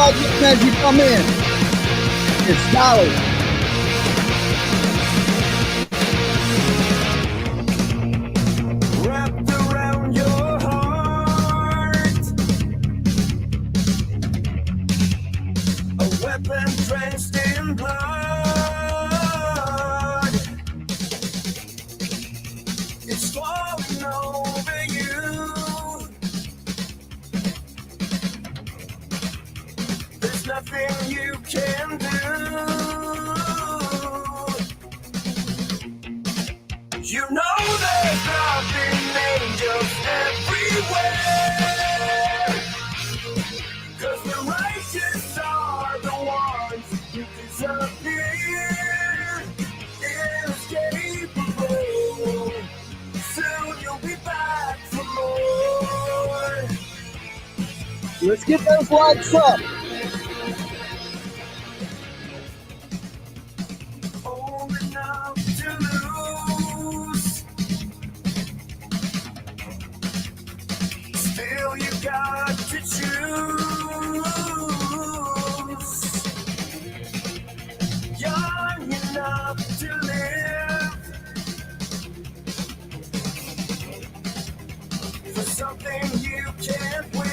audience as you come in. It's Dolly. Wrapped around your heart, a weapon drenched in blood. It's flowing over you. There's nothing you can do. You know there's nothing angels everywhere, 'cause the righteous are the ones who disappear, inescapable. Soon you'll be back for more. Let's get those lights up. Old enough to lose, still you got to choose. Young enough to live for something you can't win.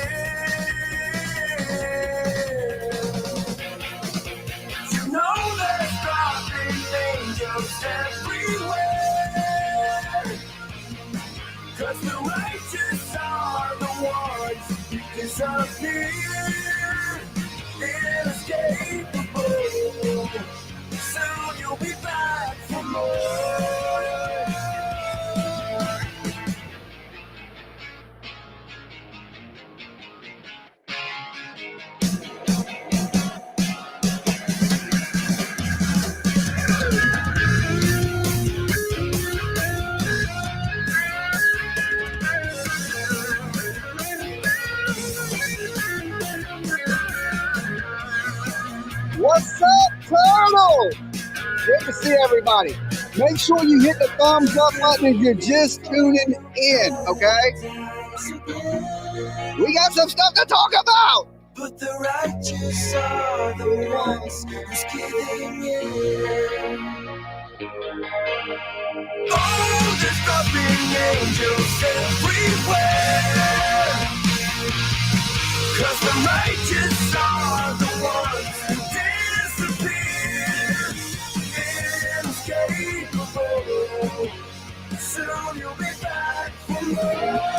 You know there's dropping angels everywhere, 'cause the righteous are the ones who disappear, inescapable. Soon you'll be back for more. What's up, Turtle? Good to see everybody. Make sure you hit the thumbs up button if you're just tuning in, okay? We got some stuff to talk about. But the righteous are the ones who's giving in. Oh, there's dropping angels everywhere, 'cause the righteous are the ones who disappear, inescapable. Soon you'll be back for more.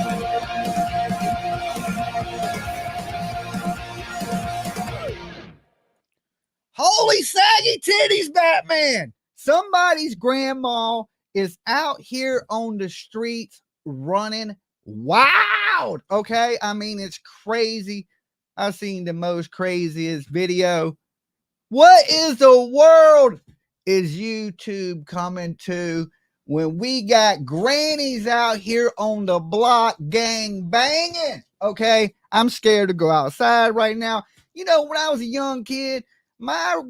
Holy saggy titties, Batman. Somebody's grandma is out here on the streets running wild. Okay. I mean, it's crazy. I've seen the most craziest video. What is the world is YouTube coming to when we got grannies out here on the block gang banging? Okay. I'm scared to go outside right now. You know, when I was a young kid, my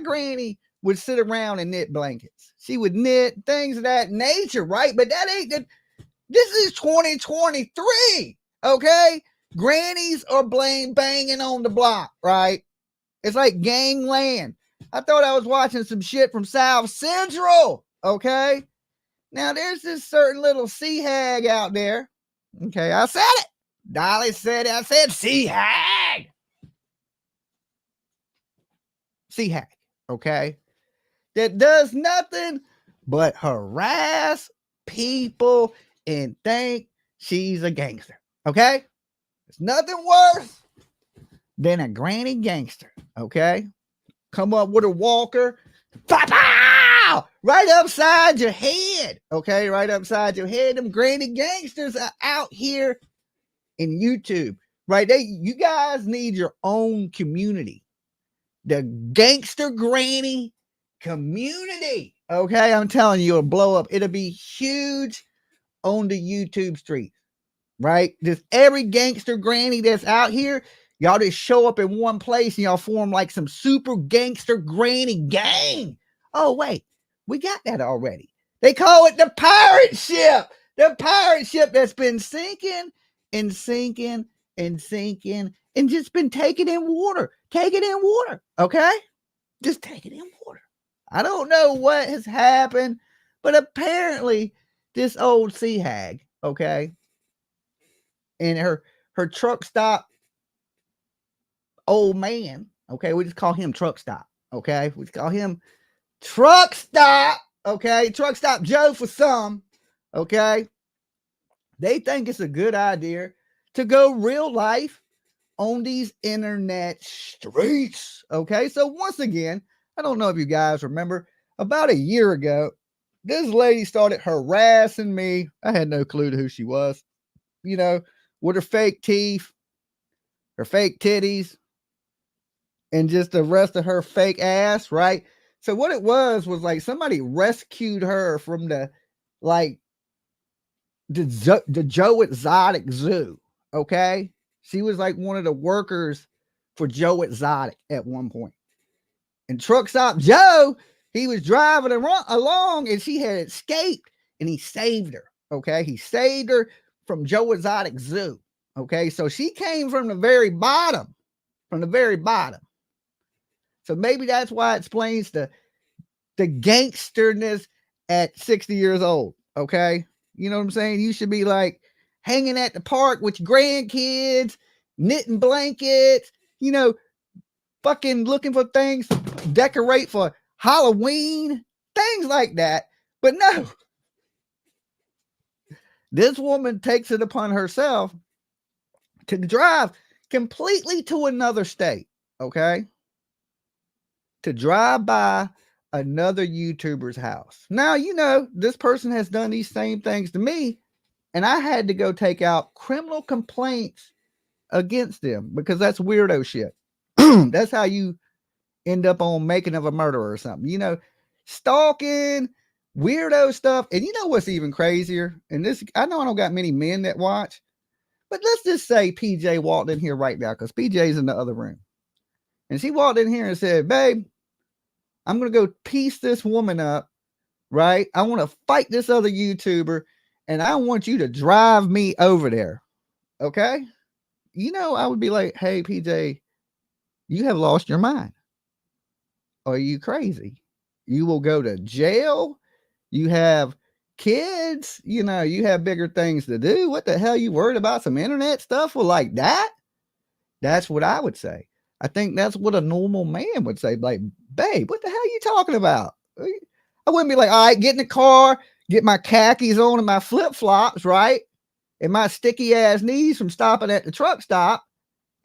granny would sit around and knit blankets. She would knit things of that nature, right? But that ain't the, this is 2023, okay? Grannies are banging on the block, right? It's like gangland. I thought I was watching some shit from South Central, okay? Now, there's this certain little Sea-Hag out there. Okay, I said it. Dolly said it. I said Sea-Hag. Sea-Hag, okay? That does nothing but harass people and think she's a gangster, okay? There's nothing worse than a granny gangster, okay? Come up with a walker, pow, right upside your head, okay? Right upside your head. Them granny gangsters are out here in YouTube, right? You guys need your own community. The gangster granny community. Okay, I'm telling you, it'll blow up. It'll be huge on the YouTube streets, right? Just every gangster granny that's out here, y'all just show up in one place and y'all form like some super gangster granny gang. Oh, wait, we got that already. They call it the pirate ship. The pirate ship that's been sinking and sinking and sinking and just been taking in water. Take it in water. Okay? Just take it in water. I don't know what has happened, but apparently this old Sea-Hag, okay, and her truck stop old man, okay, we just call him Truck Stop, okay, we just call him Truck Stop, okay, Truck Stop Joe for some, okay, they think it's a good idea to go real life on these internet streets, okay. So once again, I don't know if you guys remember, about a year ago, this lady started harassing me. I had no clue to who she was, you know, with her fake teeth, her fake titties, and just the rest of her fake ass, right? So what it was like somebody rescued her from the Joe Exotic Zoo, okay? She was like one of the workers for Joe Exotic at one point. And Truck Stop Joe, he was driving along and she had escaped and he saved her, okay? He saved her from Joe Exotic Zoo, okay? So she came from the very bottom, So maybe that's why it explains the gangsterness at 60 years old, okay? You know what I'm saying? You should be like hanging at the park with your grandkids, knitting blankets, you know, fucking looking for things to decorate for Halloween, things like that. But no, this woman takes it upon herself to drive completely to another state, okay? To drive by another YouTuber's house. Now, you know, this person has done these same things to me, and I had to go take out criminal complaints against them because that's weirdo shit. That's how you end up on Making of a Murderer or something, you know, stalking, weirdo stuff. And you know what's even crazier? And this, I know I don't got many men that watch, but let's just say PJ walked in here right now because PJ's in the other room. And she walked in here and said, babe, I'm going to go piece this woman up, right? I want to fight this other YouTuber and I want you to drive me over there. Okay? You know, I would be like, hey, PJ, you have lost your mind. Are you crazy? You will go to jail. You have kids. You know, you have bigger things to do. What the hell? You worried about some internet stuff? Well, like that? That's what I would say. I think that's what a normal man would say. Like, babe, what the hell are you talking about? I wouldn't be like, all right, get in the car, get my khakis on and my flip-flops, right? And my sticky ass knees from stopping at the truck stop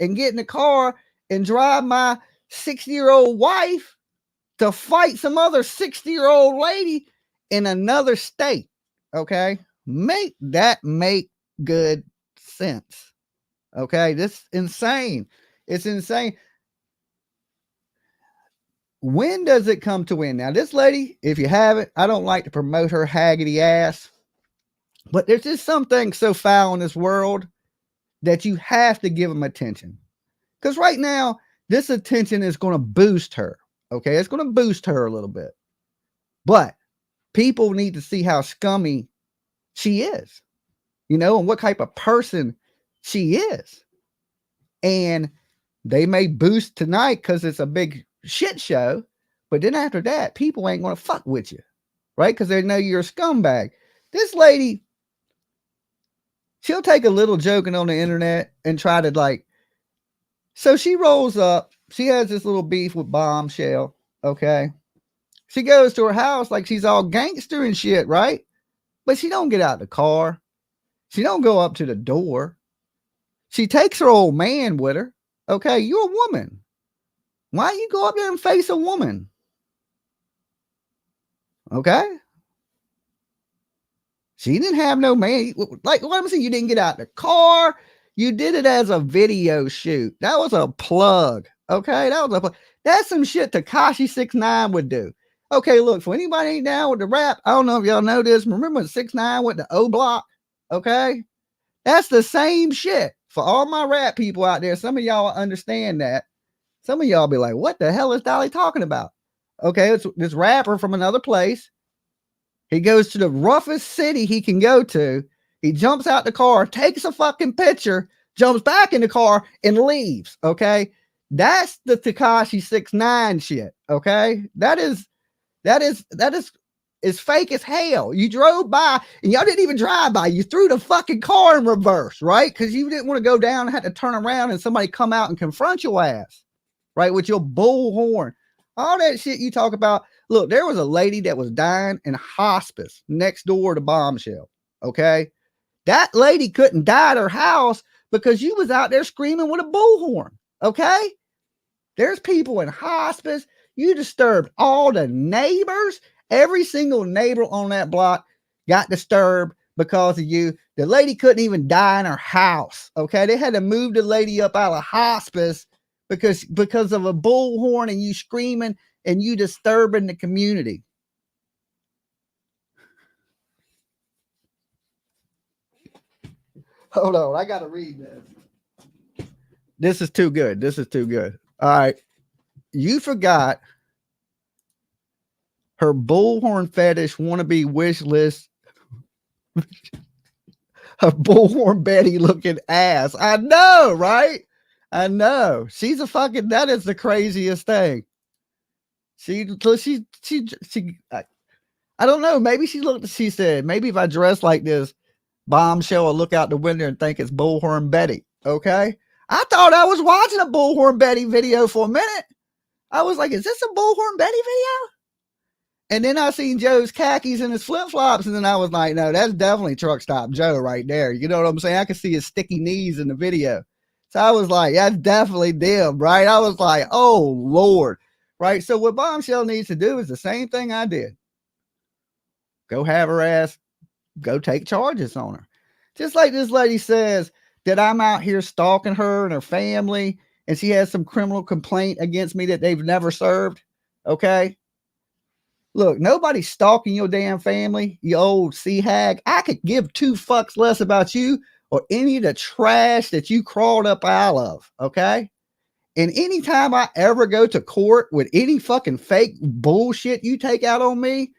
and get in the car and drive my 60-year-old wife to fight some other 60-year-old lady in another state. Okay. Make that make good sense. Okay. This is insane. It's insane. When does it come to end? Now, this lady, if you haven't, I don't like to promote her haggity ass, but there's just some things so foul in this world that you have to give them attention. Because right now, this attention is going to boost her. Okay, it's going to boost her a little bit. But people need to see how scummy she is, you know, and what type of person she is. And they may boost tonight because it's a big shit show. But then after that, people ain't going to fuck with you, right? Because they know you're a scumbag. This lady, she'll take a little joking on the internet and try to like, so she rolls up. She has this little beef with Bombshell. Okay. She goes to her house like she's all gangster and shit, right? But she don't get out of the car. She don't go up to the door. She takes her old man with her. Okay, you're a woman. Why you go up there and face a woman? Okay. She didn't have no man. Like, what I'm saying, you didn't get out the car. You did it as a video shoot. That was a plug. Okay, that was a plug. That's some shit Tekashi 6ix9ine would do. Okay, look, for anybody ain't down with the rap, I don't know if y'all know this. Remember when 6ix9ine went to O Block? Okay, that's the same shit. For all my rap people out there, some of y'all understand that. Some of y'all be like, what the hell is Dolly talking about? Okay, it's this rapper from another place. He goes to the roughest city he can go to. He jumps out the car, takes a fucking picture, jumps back in the car and leaves. Okay. That's the Tekashi 6ix9ine shit. Okay. That is as fake as hell. You drove by and y'all didn't even drive by. You threw the fucking car in reverse, right? Because you didn't want to go down and had to turn around and somebody come out and confront your ass, right? With your bullhorn. All that shit you talk about. Look, there was a lady that was dying in hospice next door to Bombshell. Okay. That lady couldn't die at her house because you was out there screaming with a bullhorn. Okay. There's people in hospice. You disturbed all the neighbors. Every single neighbor on that block got disturbed because of you. The lady couldn't even die in her house. Okay. They had to move the lady up out of hospice because of a bullhorn and you screaming and you disturbing the community. Hold on. I got to read this. This is too good. This is too good. All right. You forgot her bullhorn fetish wannabe wish list. Her bullhorn Betty looking ass. I know, right? I know. She's a fucking, that is the craziest thing. I don't know. Maybe she said, maybe if I dress like this, Bombshell will look out the window and think it's Bullhorn Betty. Okay. I thought I was watching a Bullhorn Betty video for a minute. I was like, is this a Bullhorn Betty video? And then I seen Joe's khakis and his flip-flops. And then I was like, no, that's definitely Truck Stop Joe right there. You know what I'm saying? I could see his sticky knees in the video. So I was like, that's definitely them, right? I was like, oh, Lord. Right. So what Bombshell needs to do is the same thing I did. Go have her ass, go take charges on her. Just like this lady says that I'm out here stalking her and her family, and she has some criminal complaint against me that they've never served. Okay. Look, nobody's stalking your damn family, you old Sea-Hag. I could give 2 fucks less about you or any of the trash that you crawled up out of. Okay. And anytime I ever go to court with any fucking fake bullshit you take out on me,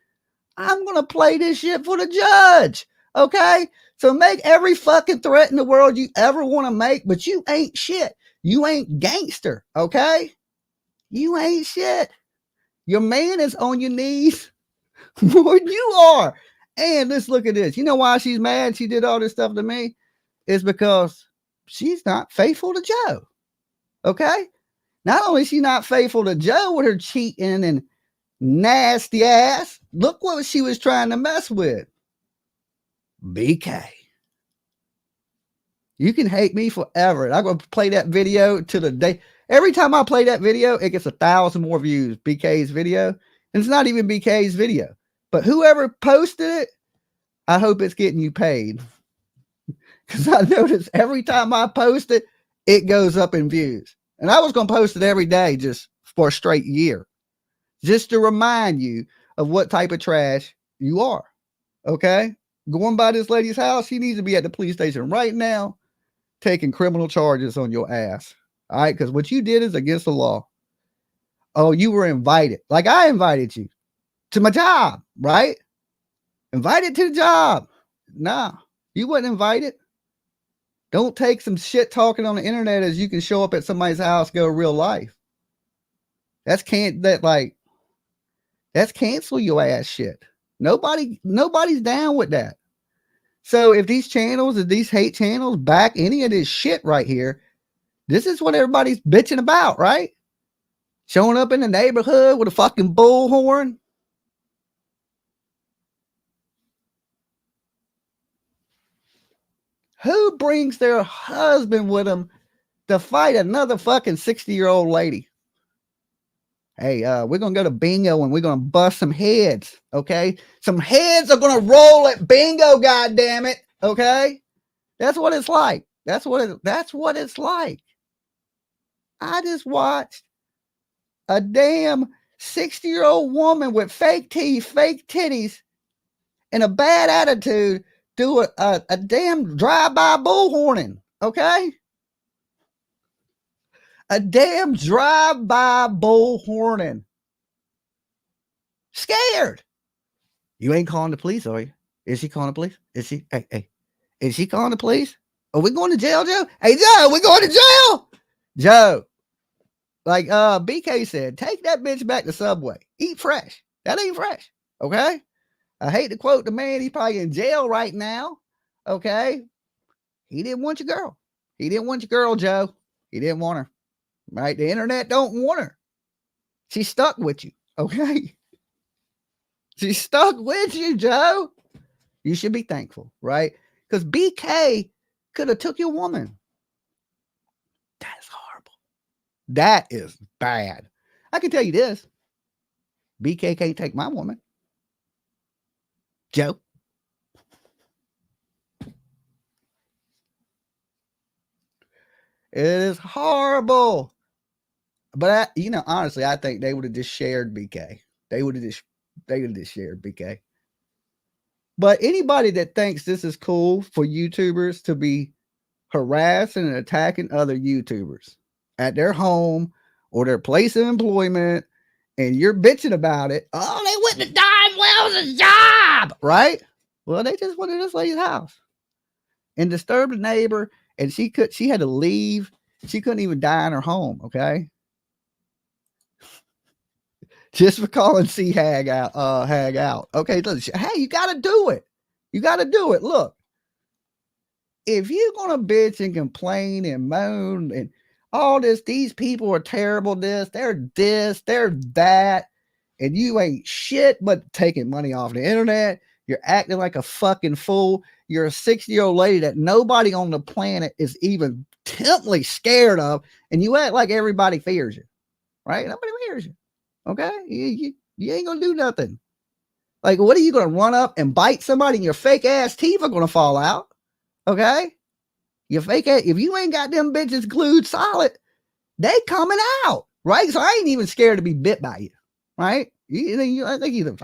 I'm going to play this shit for the judge. Okay. So make every fucking threat in the world you ever want to make, but you ain't shit. You ain't gangster. Okay. You ain't shit. Your man is on your knees more than you are. And let's look at this. You know why she's mad? She did all this stuff to me. It's because she's not faithful to Joe. Okay. Not only is she not faithful to Joe with her cheating and nasty ass, look what she was trying to mess with. BK. You can hate me forever. I'm going to play that video to the day. Every time I play that video, it gets 1,000 more views. BK's video. And it's not even BK's video. But whoever posted it, I hope it's getting you paid. Because I notice every time I post it, it goes up in views. And I was going to post it every day just for a straight year. Just to remind you of what type of trash you are. Okay? Going by this lady's house, she needs to be at the police station right now taking criminal charges on your ass. All right? Because what you did is against the law. Oh, you were invited. Like I invited you to my job, right? Invited to the job. Nah, you wasn't invited. Don't take some shit talking on the internet as you can show up at somebody's house, go real life. That's cancel your ass shit. Nobody's down with that. So if these channels, if these hate channels back any of this shit right here, this is what everybody's bitching about, right? Showing up in the neighborhood with a fucking bullhorn. Who brings their husband with them to fight another fucking 60-year-old lady? Hey, we're going to go to bingo and we're going to bust some heads. Okay. Some heads are going to roll at bingo. God damn it. Okay. That's what it's like. That's what it's like. I just watched a damn 60-year-old woman with fake teeth, fake titties, and a bad attitude do a damn drive-by bullhorning. Okay. A damn drive-by bullhorning. Scared. You ain't calling the police, are you? Is she calling the police? Is she? Hey. Is she calling the police? Are we going to jail, Joe? Hey, Joe, we going to jail? Joe, like BK said, take that bitch back to Subway. Eat fresh. That ain't fresh. Okay? I hate to quote the man. He's probably in jail right now. Okay? He didn't want your girl. He didn't want your girl, Joe. He didn't want her. Right? The internet don't want her. She's stuck with you. Okay? She's stuck with you, Joe. You should be thankful, right? Because BK could have took your woman. That is horrible. That is bad. I can tell you this. BK can't take my woman. Joe. It is horrible. But honestly, I think they would have just shared BK. They would have just shared BK. But anybody that thinks this is cool for YouTubers to be harassing and attacking other YouTubers at their home or their place of employment, and you're bitching about it, oh, they went to Don Wells' job, right? Well, they just went to this lady's house and disturbed the neighbor, and she had to leave. She couldn't even die in her home, okay? Just for calling Sea-Hag out, Hag out. Okay, listen, hey, you got to do it. You got to do it. Look, if you're going to bitch and complain and moan and all this, these people are terrible, they're that, and you ain't shit but taking money off the internet, you're acting like a fucking fool, you're a 60-year-old lady that nobody on the planet is even temporarily scared of, and you act like everybody fears you, right? Nobody fears you. Okay, you ain't gonna do nothing. Like, what are you gonna run up and bite somebody and your fake ass teeth are gonna fall out? Okay, your fake ass, if you ain't got them bitches glued solid, they coming out, right? So I ain't even scared to be bit by you, right? I think either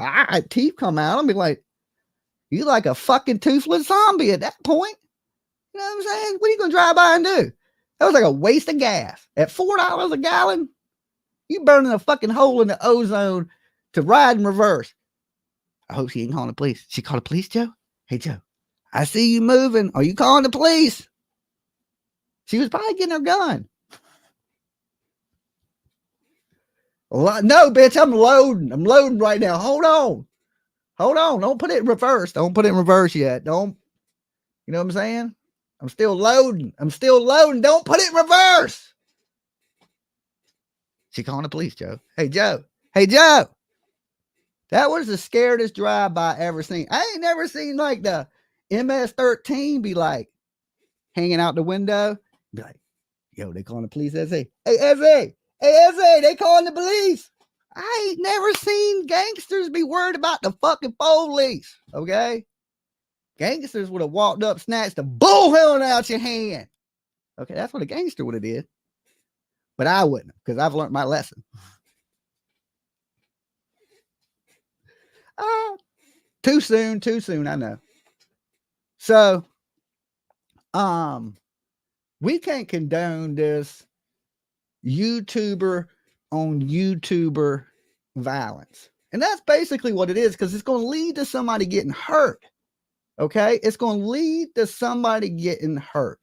teeth come out, I'll be like, you like a fucking toothless zombie at that point. You know what I'm saying? What are you gonna drive by and do? That was like a waste of gas at $4 a gallon. You burning a fucking hole in the ozone to ride in reverse. I hope she ain't calling the police. She called the police, Joe? Hey, Joe, I see you moving. Are you calling the police? She was probably getting her gun. No, bitch, I'm loading. I'm loading right now. Hold on. Don't put it in reverse. Don't put it in reverse yet. Don't. You know what I'm saying? I'm still loading. Don't put it in reverse. She calling the police, Joe. Hey, Joe. That was the scariest drive-by I ever seen. I ain't never seen like the MS-13 be like hanging out the window. Be like, yo, they calling the police, SA. Hey, SA, they calling the police. I ain't never seen gangsters be worried about the fucking police, okay? Gangsters would have walked up, snatched the bullhorn out your hand. Okay, that's what a gangster would have did. But I wouldn't, because I've learned my lesson. Too soon, I know. So, we can't condone this YouTuber on YouTuber violence. And that's basically what it is, because it's going to lead to somebody getting hurt. Okay? It's going to lead to somebody getting hurt.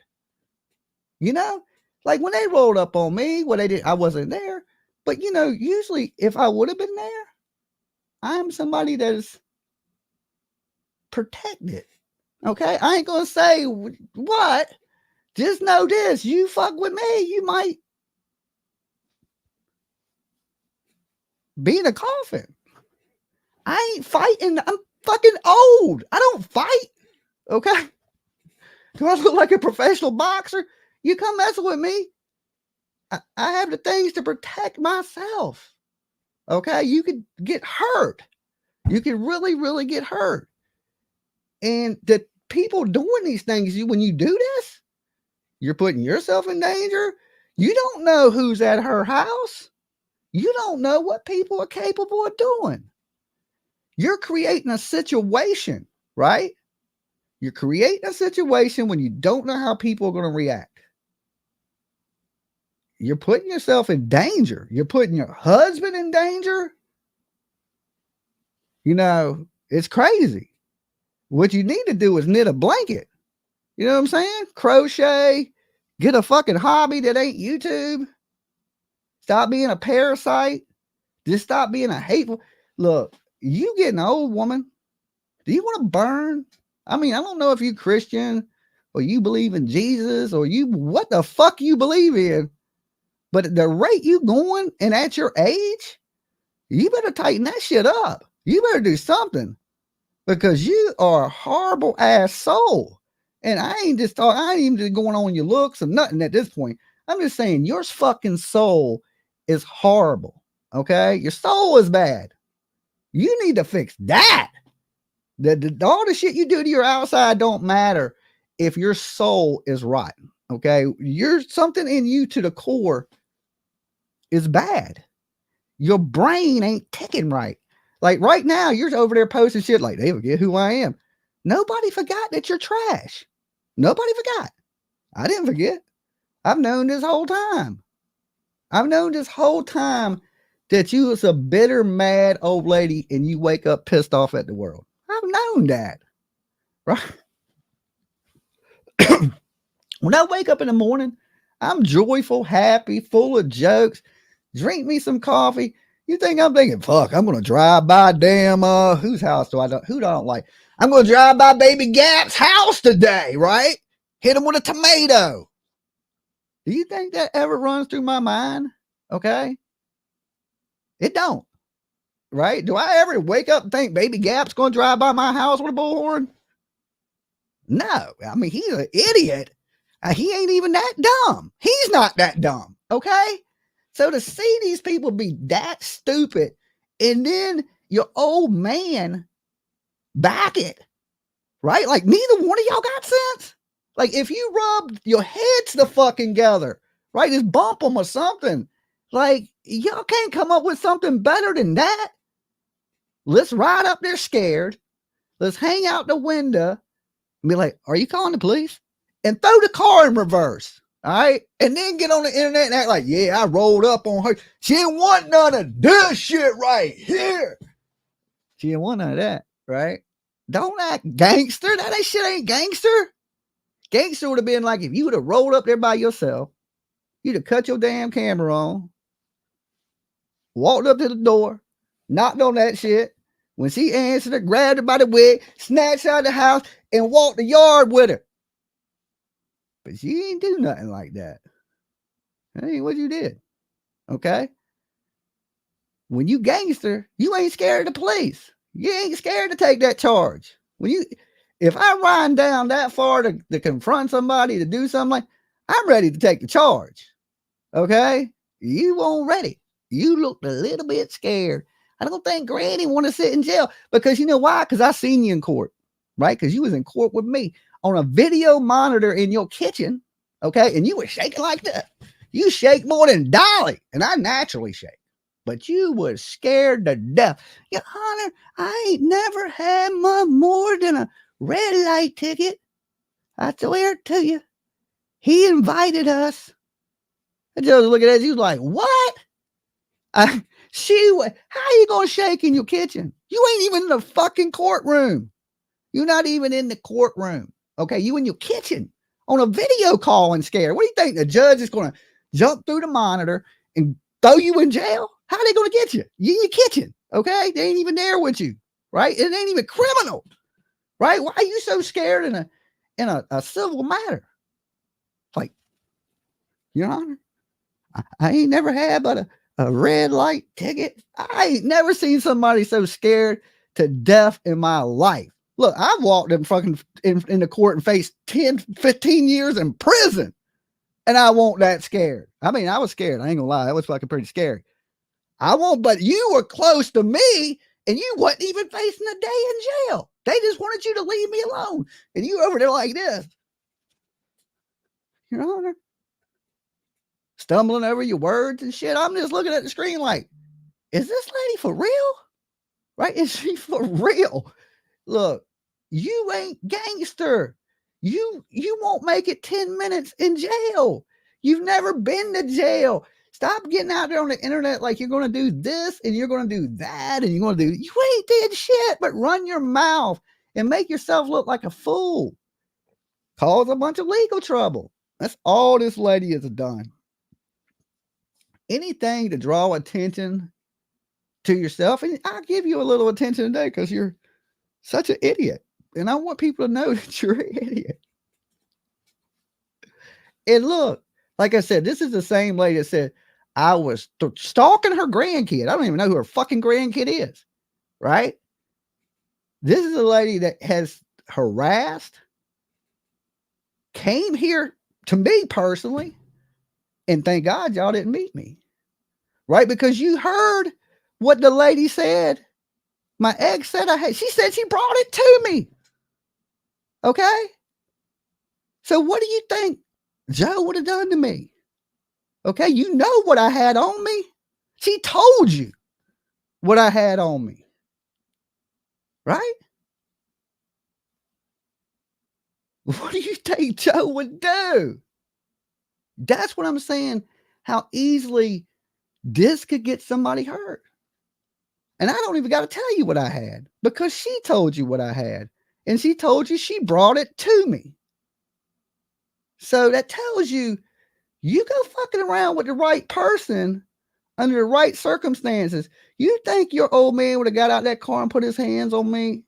You know? Like when they rolled up on me, what they did, I wasn't there. But, usually if I would have been there, I'm somebody that is protected. Okay? I ain't going to say what. Just know this. You fuck with me, you might be in a coffin. I ain't fighting. I'm fucking old. I don't fight. Okay? Do I look like a professional boxer? You come messing with me. I have the things to protect myself. Okay? You could get hurt. You could really, really get hurt. And the people doing these things, when you do this, you're putting yourself in danger. You don't know who's at her house. You don't know what people are capable of doing. You're creating a situation, right? You're creating a situation when you don't know how people are going to react. You're putting yourself in danger. You're putting your husband in danger. It's crazy. What you need to do is knit a blanket. You know what I'm saying? Crochet. Get a fucking hobby that ain't YouTube. Stop being a parasite. Just stop being a hateful. Look, you getting old, woman. Do you want to burn? I mean, I don't know if you Christian or you believe in Jesus or you what the fuck you believe in, but at the rate you going and at your age, you better tighten that shit up. You better do something because you are a horrible ass soul. And I ain't even just going on your looks or nothing at this point. I'm just saying your fucking soul is horrible. Okay. Your soul is bad. You need to fix that. All the shit you do to your outside don't matter if your soul is rotten. Okay. You're something in you to the core is bad. Your brain ain't ticking right. Like right now, you're over there posting shit like they forget who I am. Nobody forgot that you're trash. Nobody forgot. I didn't forget. I've known this whole time. I've known this whole time that you was a bitter, mad old lady and you wake up pissed off at the world. I've known that. Right? When I wake up in the morning, I'm joyful, happy, full of jokes. Drink me some coffee. You think I'm thinking, fuck, I'm gonna drive by damn whose house do I don't like? I'm gonna drive by Baby Gap's house today, right? Hit him with a tomato. Do you think that ever runs through my mind? Okay. It don't. Right? Do I ever wake up and think Baby Gap's gonna drive by my house with a bullhorn? No. I mean, he's an idiot. He ain't even that dumb. He's not that dumb. Okay. So to see these people be that stupid and then your old man back it, right? Like neither one of y'all got sense. Like if you rub your heads the fucking together, right? Just bump them or something. Like y'all can't come up with something better than that. Let's ride up there scared. Let's hang out the window and be like, are you calling the police? And throw the car in reverse. All right. And then get on the internet and act like, yeah, I rolled up on her. She didn't want none of this shit right here. She didn't want none of that. Right. Don't act gangster. That shit ain't gangster. Gangster would have been like if you would have rolled up there by yourself, you'd have cut your damn camera on, walked up to the door, knocked on that shit. When she answered it, grabbed her by the wig, snatched out of the house, and walked the yard with her. But she ain't do nothing like that. That ain't what you did. Okay? When you gangster, you ain't scared of the police. You ain't scared to take that charge. If I ride down that far to confront somebody, to do something like, I'm ready to take the charge. Okay? You weren't ready. You looked a little bit scared. I don't think Granny want to sit in jail because you know why? Because I seen you in court, right? Because you was in court with me on a video monitor in your kitchen, okay? And you were shaking like that. You shake more than Dolly, and I naturally shake. But you was scared to death. Your Honor, I ain't never had more than a red light ticket. I swear to you. He invited us. I just look at that. You was like, what? How you gonna shake in your kitchen? You ain't even in the fucking courtroom. You're not even in the courtroom. Okay, you in your kitchen on a video call and scared. What do you think? The judge is gonna jump through the monitor and throw you in jail? How are they gonna get you? You in your kitchen, okay? They ain't even there with you, right? It ain't even criminal, right? Why are you so scared in a civil matter? Like, Your Honor, I ain't never had but a red light ticket. I ain't never seen somebody so scared to death in my life. Look, I've walked in fucking in the court and faced 10, 15 years in prison. And I won't that scared. I mean, I was scared. I ain't gonna lie. That was fucking pretty scary. I won't, but you were close to me and you wasn't even facing a day in jail. They just wanted you to leave me alone. And you over there like this. Your Honor. Stumbling over your words and shit. I'm just looking at the screen like, is this lady for real? Right? Is she for real? Look, you ain't gangster. You won't make it 10 minutes in jail. You've never been to jail. Stop getting out there on the internet like you're going to do this and you're going to do that and you're going to do, you ain't did shit, but run your mouth and make yourself look like a fool. cause a bunch of legal trouble. That's all this lady has done. Anything to draw attention to yourself, and I'll give you a little attention today because you're such an idiot. And I want people to know that you're an idiot. And look, like I said, this is the same lady that said I was stalking her grandkid. I don't even know who her fucking grandkid is, right? This is a lady that has harassed, came here to me personally, and thank God y'all didn't meet me, right? Because you heard what the lady said. My ex said she said she brought it to me. Okay? So what do you think Joe would have done to me? Okay, you know what I had on me. She told you what I had on me. Right? What do you think Joe would do? That's what I'm saying. How easily this could get somebody hurt. And I don't even got to tell you what I had because she told you what I had. And she told you she brought it to me. So that tells you you go fucking around with the right person under the right circumstances. You think your old man would have got out that car and put his hands on me?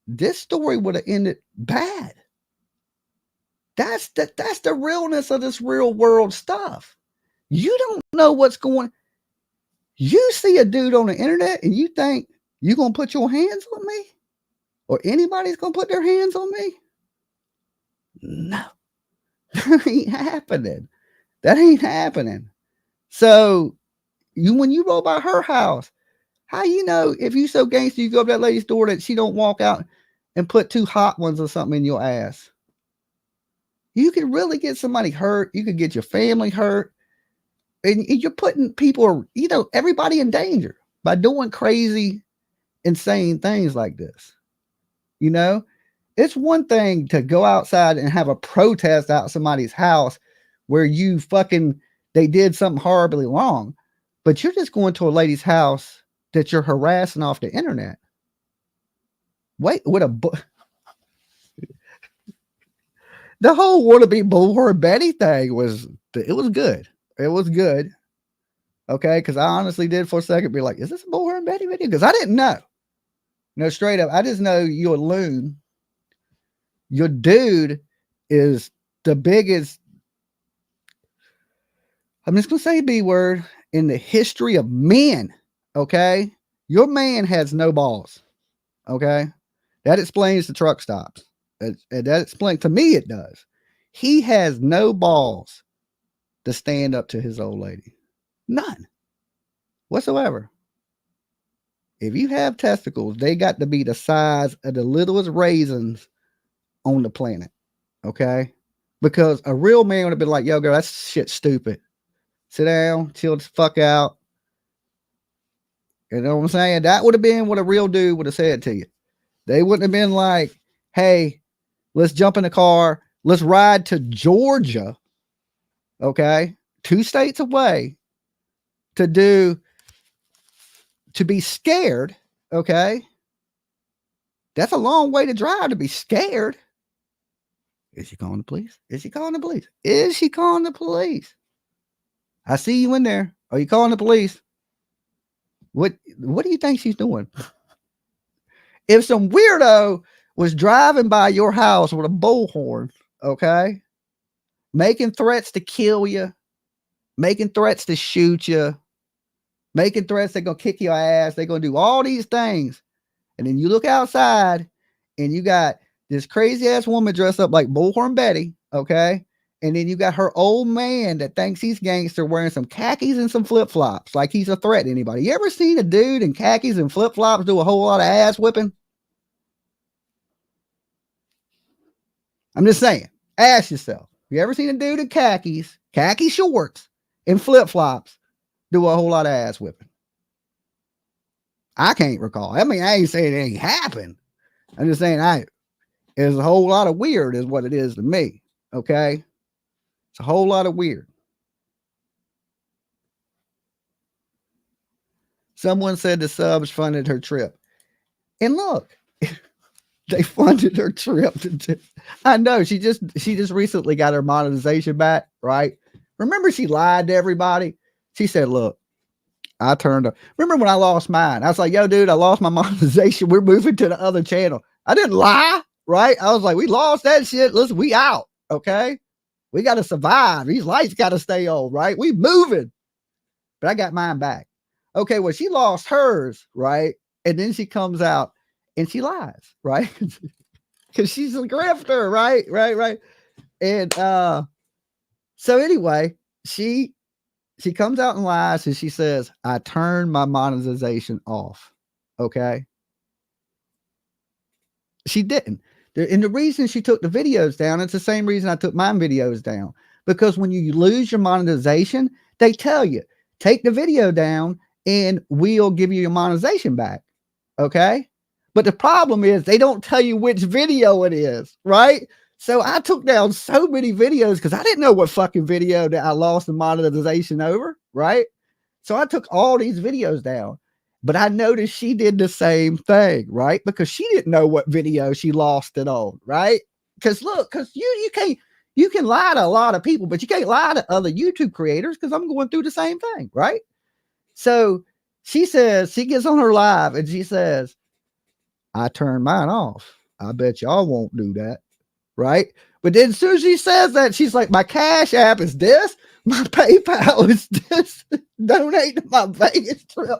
This story would have ended bad. That's the realness of this real world stuff. You don't know what's going. You see a dude on the internet and you think you're gonna put your hands on me, or anybody's gonna put their hands on me? No, that ain't happening. That ain't happening. So when you roll by her house, how you know if you so gangster you go up that lady's door that she don't walk out and put 2 hot ones or something in your ass? You could really get somebody hurt. You could get your family hurt. And you're putting people, everybody in danger by doing crazy, insane things like this. It's one thing to go outside and have a protest out somebody's house where they did something horribly wrong, but you're just going to a lady's house that you're harassing off the internet. Wait, the whole wannabe Bullhorn Betty thing it was good. It was good. Okay, because I honestly did for a second be like, is this a Bullhorn Betty video? Because I didn't know. Straight up, I just know you're a loon. Your dude is the biggest, I'm just going to say B word, in the history of men. Okay? Your man has no balls. Okay? That explains the truck stops. That explains, to me it does. He has no balls to stand up to his old lady. None whatsoever. If you have testicles, they got to be the size of the littlest raisins on the planet. Okay? Because a real man would have been like, yo, girl, that's shit stupid. Sit down, chill the fuck out. You know what I'm saying? That would have been what a real dude would have said to you. They wouldn't have been like, hey, let's jump in the car. Let's ride to Georgia. Okay? 2 states away to be scared. Okay? That's a long way to drive to be scared. Is she calling the police? Is she calling the police? Is she calling the police? I see you in there. Are you calling the police? What do you think she's doing? If some weirdo was driving by your house with a bullhorn, okay, making threats to kill you, making threats to shoot you, making threats they're going to kick your ass, they're going to do all these things, and then you look outside and you got this crazy ass woman dressed up like Bullhorn Betty, okay, and then you got her old man that thinks he's gangster wearing some khakis and some flip-flops like he's a threat to anybody. You ever seen a dude in khakis and flip-flops do a whole lot of ass whipping? I'm just saying, ask yourself. You ever seen a dude in khakis, khaki shorts, and flip-flops do a whole lot of ass whipping? I can't recall. I mean, I ain't saying it ain't happened. I'm just saying it's a whole lot of weird is what it is to me. Okay? It's a whole lot of weird. Someone said the subs funded her trip. And look, They funded her trip to. I know she just recently got her monetization back, right? Remember, she lied to everybody. She said, "Look, I turned. Remember when I lost mine? I was like, yo, dude, I lost my monetization. We're moving to the other channel. I didn't lie, right? I was like, we lost that shit. Listen, we out. Okay. We got to survive. These lights got to stay on, right? We moving. But I got mine back. Okay. Well, she lost hers, right? And then she comes out and she lies, right? Because she's a grifter, right? Right. And so anyway, she comes out and lies and she says, I turned my monetization off. Okay. She didn't. And the reason she took the videos down, it's the same reason I took my videos down. Because when you lose your monetization, they tell you, take the video down and we'll give you your monetization back. Okay. But the problem is they don't tell you which video it is, right? So I took down so many videos because I didn't know what fucking video that I lost the monetization over, right? So I took all these videos down, but I noticed she did the same thing, right? Because she didn't know what video she lost it on, right? Because look, because you can lie to a lot of people, but you can't lie to other YouTube creators because I'm going through the same thing, right? So she says, she gets on her live and she says, I turned mine off. I bet y'all won't do that. Right. But then as soon as she says that, she's like, my Cash App is this, my PayPal is this, donate to my Vegas trip.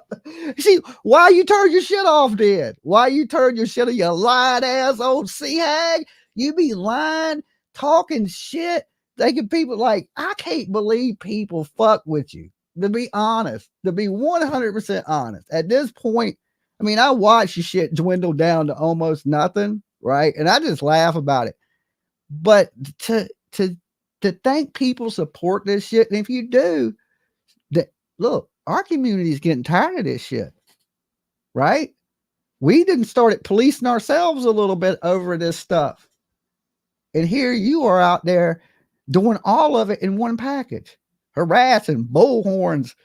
Why you turn your shit off then? Why you turn your shit off, you lying ass old Sea-Hag? You be lying, talking shit, thinking people like, I can't believe people fuck with you. To be honest, to be 100% honest, at this point, I mean, I watch your shit dwindle down to almost nothing, right? And I just laugh about it. But to think people support this shit, and if you do, look, our community is getting tired of this shit, right? We didn't start policing ourselves a little bit over this stuff, and here you are out there doing all of it in one package, harassing, bullhorns,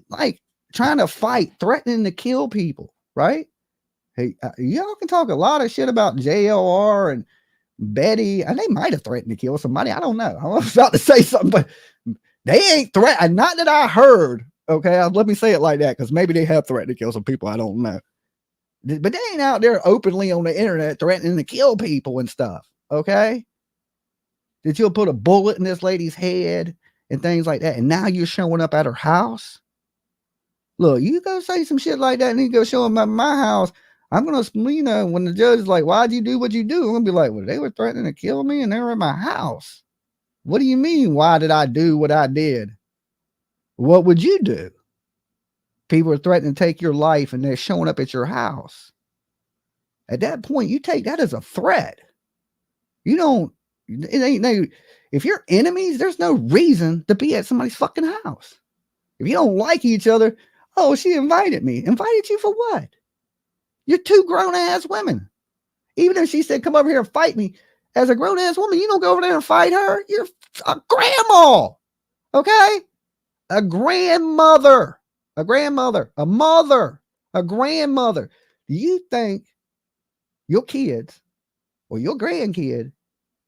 like trying to fight, threatening to kill people, right? Hey, y'all can talk a lot of shit about JLR and Betty, and they might have threatened to kill somebody. I don't know. I was about to say something, but they ain't threatened. Not that I heard. Okay, let me say it like that because maybe they have threatened to kill some people. I don't know, but they ain't out there openly on the internet threatening to kill people and stuff. Okay, that you'll put a bullet in this lady's head and things like that, and now you're showing up at her house. Look, you go say some shit like that, and you go show them at my house. I'm going to, when the judge is like, why'd you do what you do? I'm going to be like, well, they were threatening to kill me and they were in my house. What do you mean? Why did I do what I did? What would you do? People are threatening to take your life and they're showing up at your house. At that point, you take that as a threat. You don't, it ain't no, if you're enemies, there's no reason to be at somebody's fucking house. If you don't like each other, oh, she invited me. Invited you for what? You're two grown-ass women. Even if she said, come over here and fight me, as a grown-ass woman, you don't go over there and fight her. You're a grandma, okay? A grandmother, a mother, a grandmother. Do you think your kids or your grandkid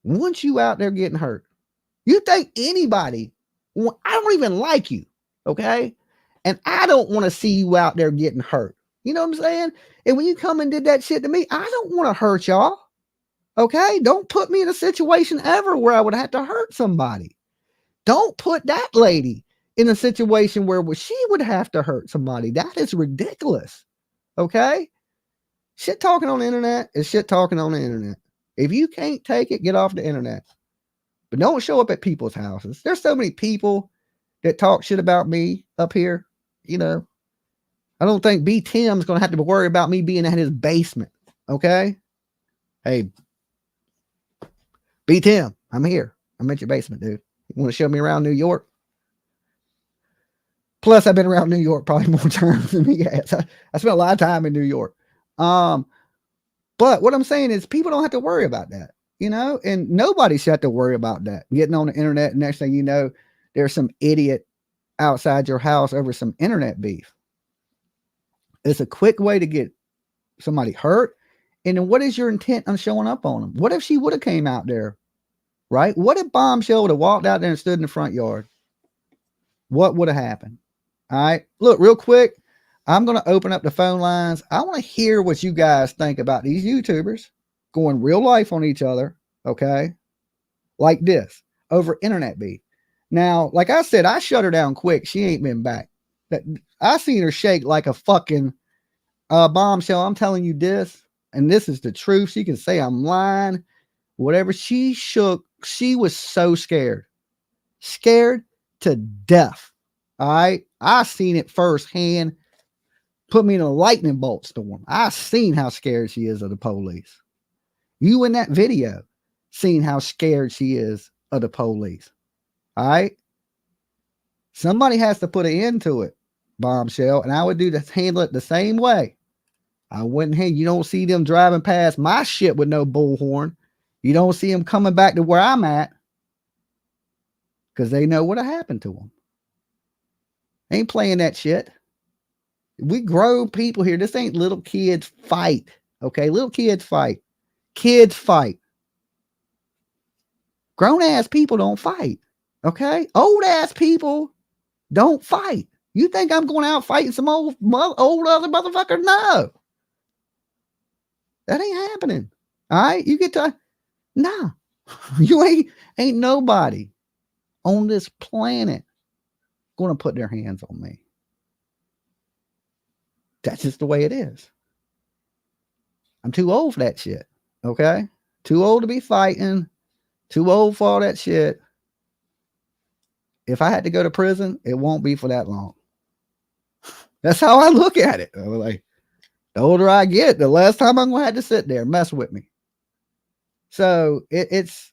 wants you out there getting hurt? You think anybody, I don't even like you, okay? And I don't want to see you out there getting hurt. You know what I'm saying? And when you come and did that shit to me, I don't want to hurt y'all. Okay? Don't put me in a situation ever where I would have to hurt somebody. Don't put that lady in a situation where she would have to hurt somebody. That is ridiculous. Okay? Shit talking on the internet is shit talking on the internet. If you can't take it, get off the internet. But don't show up at people's houses. There's so many people that talk shit about me up here, you know. I don't think B. Tim's going to have to worry about me being in his basement. Okay. Hey, B. Tim, I'm here. I'm at your basement, dude. You want to show me around New York? Plus, I've been around New York probably more times than he has. I spent a lot of time in New York. But what I'm saying is people don't have to worry about that, you know, and nobody should have to worry about that. Getting on the internet, and next thing you know, there's some idiot outside your house over some internet beef. It's a quick way to get somebody hurt, And then what is your intent on showing up on them? What if she would have came out there, right? What if Bombshell would have walked out there and stood in the front yard? What would have happened? All right. Look, real quick, I'm going to open up the phone lines. I want to hear what you guys think about these YouTubers going real life on each other. Okay. Like this over internet beef. Now, like I said, I shut her down quick. She ain't been back. I seen her shake like a fucking Bombshell. I'm telling you this, and this is the truth. She can say I'm lying, whatever. She shook. She was so scared to death. All right. I seen it firsthand. Put me in a lightning bolt storm. I seen how scared she is of the police. You in that video seen how scared she is of the police. All right. Somebody has to put an end to it, Bombshell. And I would handle it the same way. I wouldn't. Hey, you don't see them driving past my shit with no bullhorn. You don't see them coming back to where I'm at because they know what happened to them. Ain't playing that shit. We grown people here. This ain't little kids fight. Okay, little kids fight. Kids fight. Grown ass people don't fight. Okay, old ass people don't fight. You think I'm going out fighting some old other motherfucker? No, that ain't happening. All right, you get to nah. You ain't nobody on this planet going to put their hands on me. That's just the way it is. I'm too old for that shit. Okay, too old to be fighting. Too old for all that shit. If I had to go to prison, it won't be for that long. That's how I look at it. I'm like, the older I get, the less time I'm gonna have to sit there mess with me. So it's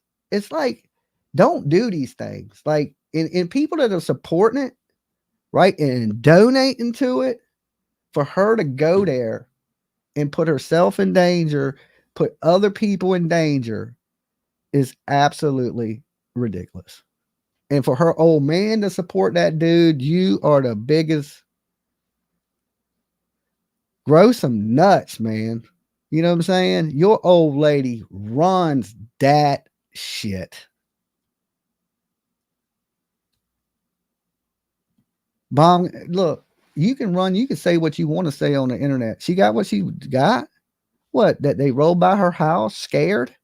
like, don't do these things. Like in people that are supporting it, right, and donating to it, for her to go there and put herself in danger, put other people in danger, is absolutely ridiculous. And for her old man to support that dude, you are the biggest. Grow some nuts, man. You know what I'm saying? Your old lady runs that shit. Bomb, look, you can run, you can say what you want to say on the internet. She got what she got. What? That they rolled by her house scared?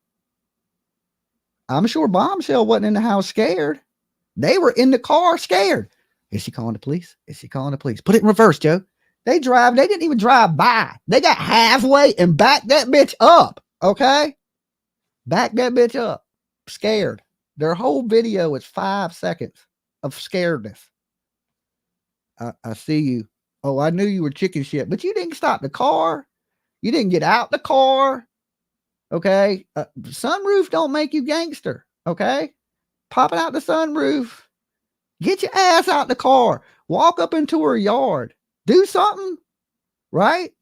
I'm sure Bombshell wasn't in the house scared. They were in the car scared. Is she calling the police? Is she calling the police? Put it in reverse, Joe. They didn't even drive by. They got halfway and backed that bitch up. Okay? Back that bitch up. Scared. Their whole video is 5 seconds of scaredness. I see you. Oh, I knew you were chicken shit, but you didn't stop the car. You didn't get out the car. Okay? Sunroof don't make you gangster. Okay? Popping out the sunroof. Get your ass out the car. Walk up into her yard. Do something. Right?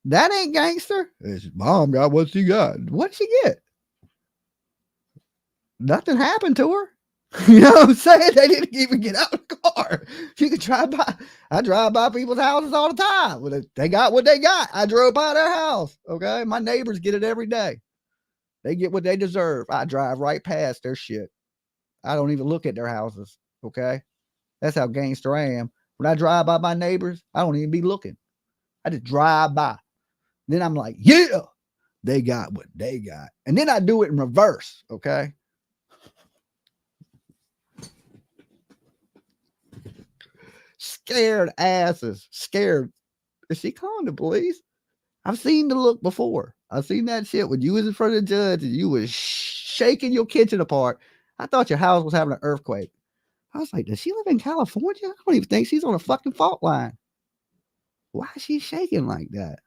That ain't gangster. It's mom got what she got. What did she get? Nothing happened to her. You know what I'm saying? They didn't even get out of the car. You could drive by. I drive by people's houses all the time. They got what they got. I drove by their house. Okay. My neighbors get it every day. They get what they deserve. I drive right past their shit. I don't even look at their houses. Okay. That's how gangster I am. When I drive by my neighbors, I don't even be looking. I just drive by. Then I'm like, yeah, they got what they got. And then I do it in reverse. Okay. Scared asses. Scared. Is she calling the police? I've seen the look before. I've seen that shit when you was in front of the judge and you was shaking your kitchen apart. I thought your house was having an earthquake. I was like, does she live in California? I don't even think she's on a fucking fault line. Why is she shaking like that?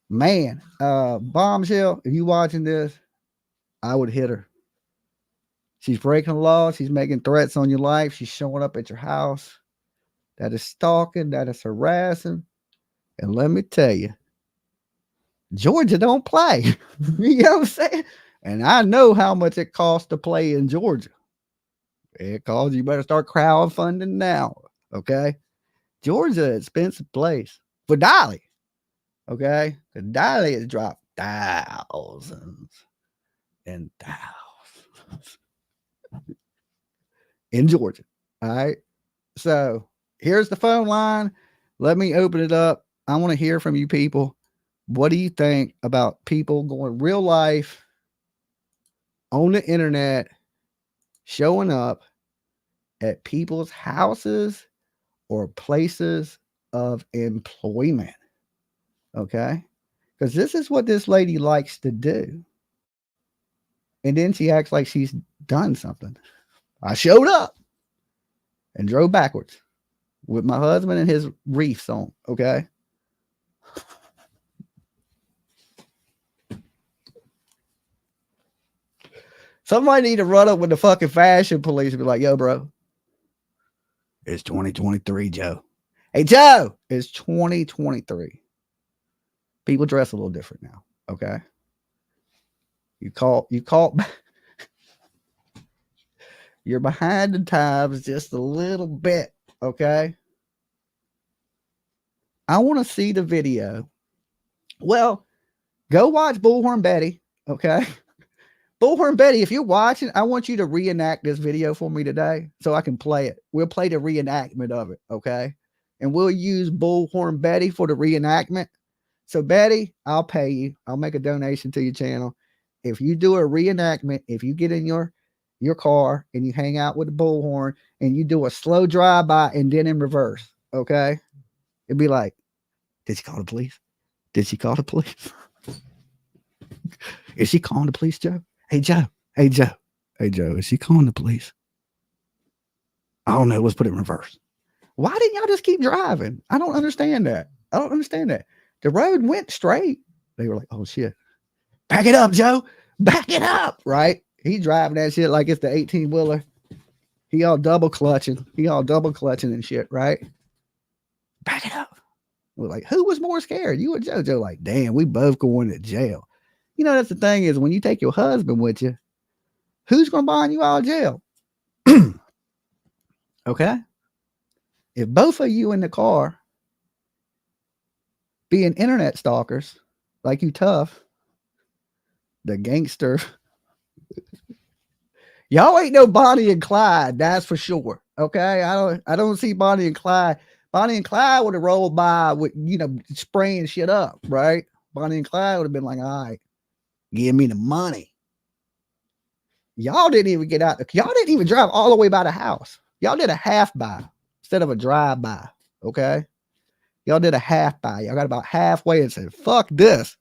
Man, Bombshell, if you watching this, I would hit her. She's breaking the law. She's making threats on your life. She's showing up at your house. That is stalking. That is harassing. And let me tell you, Georgia don't play. You know what I'm saying? And I know how much it costs to play in Georgia. It costs, you better start crowdfunding now. Okay. Georgia, expensive place for Dolly. Okay, the DOLLY has dropped thousands and thousands in Georgia. All right. So here's the phone line. Let me open it up. I want to hear from you people. What do you think about people going real life on the internet, showing up at people's houses or places of employment? Okay. Because this is what this lady likes to do. And then she acts like she's done something. I showed up and drove backwards with my husband and his reefs on. Okay. Somebody need to run up with the fucking fashion police and be like, yo, bro, it's 2023, Joe. Hey, Joe, it's 2023. People dress a little different now. Okay. You call, you're behind the times just a little bit. Okay. I want to see the video. Well, go watch Bullhorn Betty. Okay. Bullhorn Betty, if you're watching, I want you to reenact this video for me today so I can play it. We'll play the reenactment of it. Okay. And we'll use Bullhorn Betty for the reenactment. So, Betty, I'll pay you. I'll make a donation to your channel. If you do a reenactment, if you get in your car and you hang out with the bullhorn and you do a slow drive-by and then in reverse, okay? It'd be like, did she call the police? Did she call the police? Is she calling the police, Joe? Hey, Joe. Hey, Joe. Hey, Joe. Is she calling the police? I don't know. Let's put it in reverse. Why didn't y'all just keep driving? I don't understand that. I don't understand that. The road went straight. They were like, oh, shit. Back it up, Joe. Back it up. Right? He driving that shit like it's the 18-wheeler. He all double clutching. And shit, right? Back it up. We're like, who was more scared? You or Joe? Joe like, damn, we both going to jail. You know, that's the thing is when you take your husband with you, who's going to bond you out of jail? Okay? If both of you in the car being internet stalkers, like you tough, the gangster, y'all ain't no Bonnie and Clyde, that's for sure. Okay? I don't see Bonnie and Clyde. Bonnie and Clyde would have rolled by with, you know, spraying shit up, right? Bonnie and Clyde would have been like, all right, give me the money. Y'all didn't even get out. Y'all didn't even drive all the way by the house. Y'all did a half by instead of a drive by. Okay. Y'all did a half by. Y'all got about halfway and said, fuck this.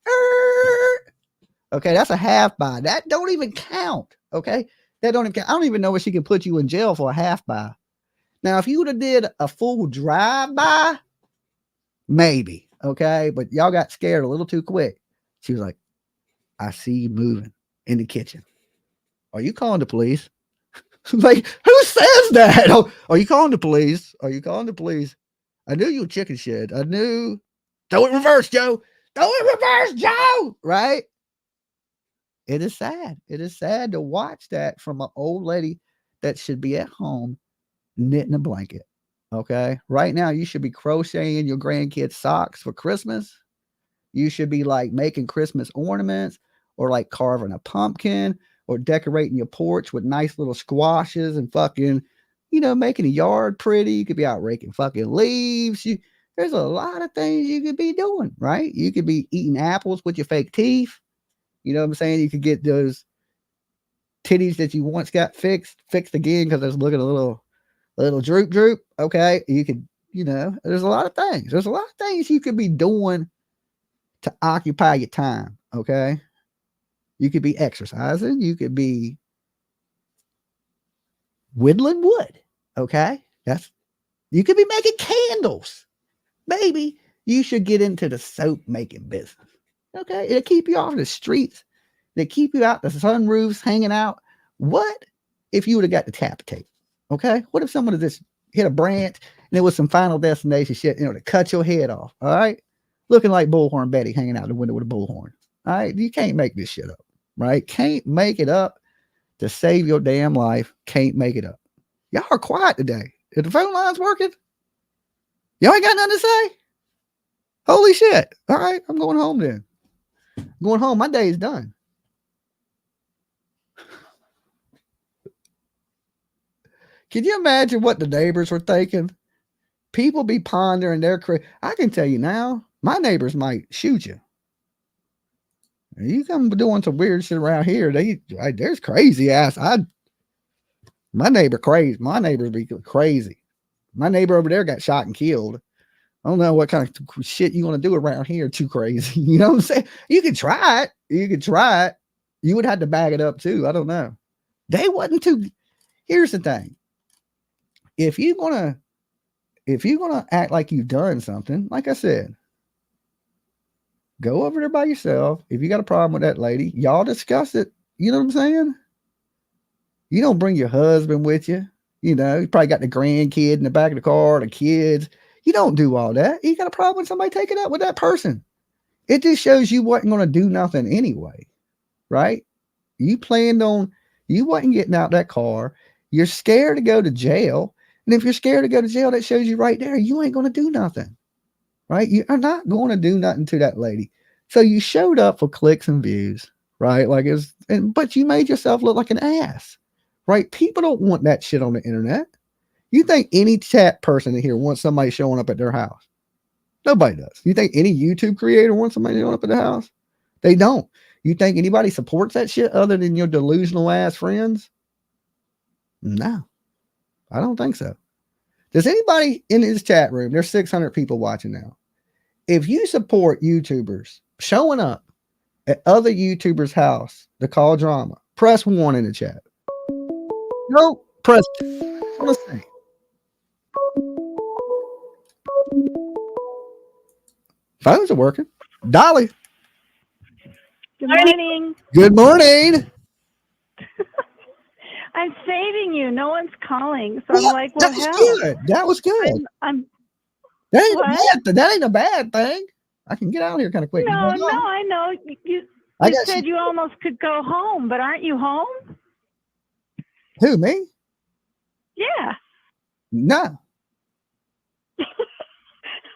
Okay. That's a half by. That don't even count. Okay. That don't even count. I don't even know if she can put you in jail for a half by. Now, if you would have did a full drive by, maybe. Okay. But y'all got scared a little too quick. She was like, I see you moving in the kitchen. Are you calling the police? Like, who says that? Oh, are you calling the police? Are you calling the police? I knew you were chicken shit. I knew. Throw it reverse, Joe. Throw it reverse, Joe. Right? It is sad. It is sad to watch that from an old lady that should be at home knitting a blanket. Okay. Right now, you should be crocheting your grandkids' socks for Christmas. You should be like making Christmas ornaments or like carving a pumpkin or decorating your porch with nice little squashes and fucking, you know, making the yard pretty. You could be out raking fucking leaves. There's a lot of things you could be doing, right? You could be eating apples with your fake teeth. You know what I'm saying? You could get those titties that you once got fixed again because it's looking a little droop. Okay. You could, you know, there's a lot of things. There's a lot of things you could be doing to occupy your time. Okay. You could be exercising. You could be whittling wood. Okay. You could be making candles. Maybe you should get into the soap making business. Okay. It'll keep you off the streets. They keep you out the sunroofs hanging out. What if you would have got the tap tape? Okay. What if someone just hit a branch and there was some Final Destination shit, you know, to cut your head off? All right. Looking like Bullhorn Betty hanging out the window with a bullhorn. All right. You can't make this shit up. Right? Can't make it up to save your damn life. Can't make it up. Y'all are quiet today. Is the phone lines working? Y'all ain't got nothing to say? Holy shit. All right, I'm going home then. I'm going home. My day is done. Can you imagine what the neighbors were thinking? People be pondering their I can tell you now, my neighbors might shoot you. You come doing some weird shit around here. There's crazy ass. My neighbor crazy. My neighbors be crazy. My neighbor over there got shot and killed. I don't know what kind of shit you want to do around here. Too crazy. You know what I'm saying? You can try it. You can try it. You would have to bag it up too. I don't know. They wasn't too. Here's the thing. If you're gonna act like you've done something, like I said, go over there by yourself. If you got a problem with that lady, y'all discuss it. You know what I'm saying? You don't bring your husband with you. You know, you probably got the grandkid in the back of the car, the kids. You don't do all that. You got a problem with somebody taking up with that person. It just shows you wasn't going to do nothing anyway, right? You wasn't getting out that car. You're scared to go to jail. And if you're scared to go to jail, that shows you right there, you ain't going to do nothing, right? You are not going to do nothing to that lady. So you showed up for clicks and views, right? But you made yourself look like an ass, right? People don't want that shit on the internet. You think any chat person in here wants somebody showing up at their house? Nobody does. You think any YouTube creator wants somebody showing up at their house? They don't. You think anybody supports that shit other than your delusional ass friends? No, I don't think so. Does anybody in this chat room, there's 600 people watching now. If you support YouTubers showing up at other YouTubers' house to call drama, press 1 in the chat. No, press 2. Let's see. Phones are working. Dolly. Good morning. Good morning. I'm saving you. No one's calling. So I'm like, what hell? Good. That was good. That ain't a bad thing. I can get out of here kind of quick. No, I know. You said you almost could go home, but aren't you home? Who, me? Yeah. No.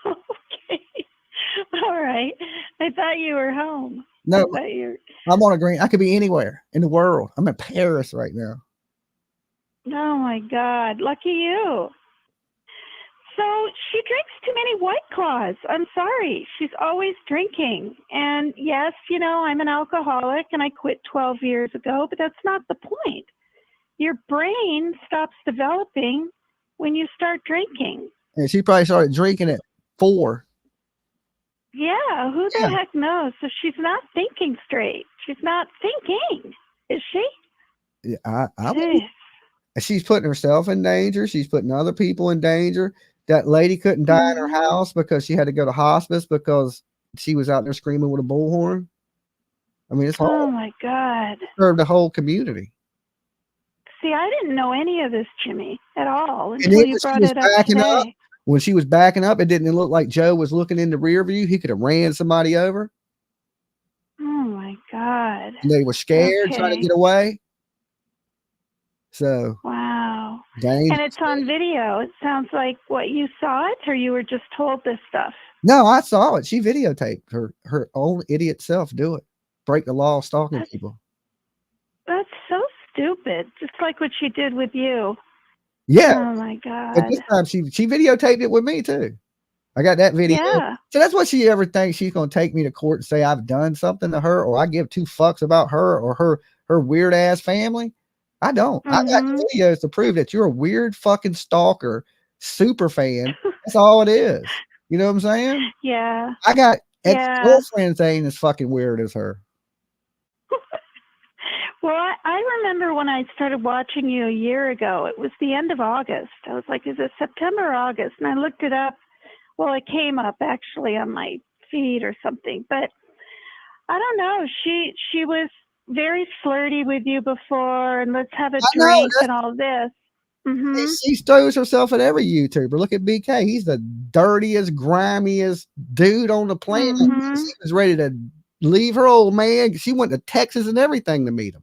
Okay. All right. I thought you were home. No. I'm on a green. I could be anywhere in the world. I'm in Paris right now. Oh my God. Lucky you. So she drinks too many White Claws. I'm sorry. She's always drinking. And yes, I'm an alcoholic and I quit 12 years ago, but that's not the point. Your brain stops developing when you start drinking. And she probably started drinking at 4. Yeah, who the heck knows? So she's not thinking straight. She's not thinking, is she? Yeah, she's putting herself in danger. She's putting other people in danger. That lady couldn't die in her house because she had to go to hospice because she was out there screaming with a bullhorn. I mean, it's hard. Oh my God. Served the whole community. See, I didn't know any of this, Jimmy, at all until you brought it up today. When she was backing up, it didn't look like Joe was looking in the rear view. He could have ran somebody over. Oh my God. And they were scared, trying to get away. So wow. Dangerous. And it's on video. It sounds like what, you saw it or you were just told this stuff? No, I saw it. She videotaped her own idiot self do it. Break the law of stalking people. That's so stupid. Just like what she did with you. Yeah. Oh my God. But this time she videotaped it with me too. I got that video. Yeah. So that's what she ever thinks she's going to take me to court and say I've done something to her or I give 2 fucks about her or her weird ass family. I don't. I got videos to prove that you're a weird fucking stalker, super fan. That's all it is. You know what I'm saying? Yeah. I got ex-girlfriends that ain't as fucking weird as her. Well, I remember when I started watching you a year ago, it was the end of August. I was like, is it September or August? And I looked it up. Well, it came up actually on my feed or something, but I don't know. She was very flirty with you before and let's have a drink and all this. Mm-hmm. She throws herself at every YouTuber. Look at BK. He's the dirtiest, grimiest dude on the planet. Mm-hmm. She was ready to leave her old man. She went to Texas and everything to meet him.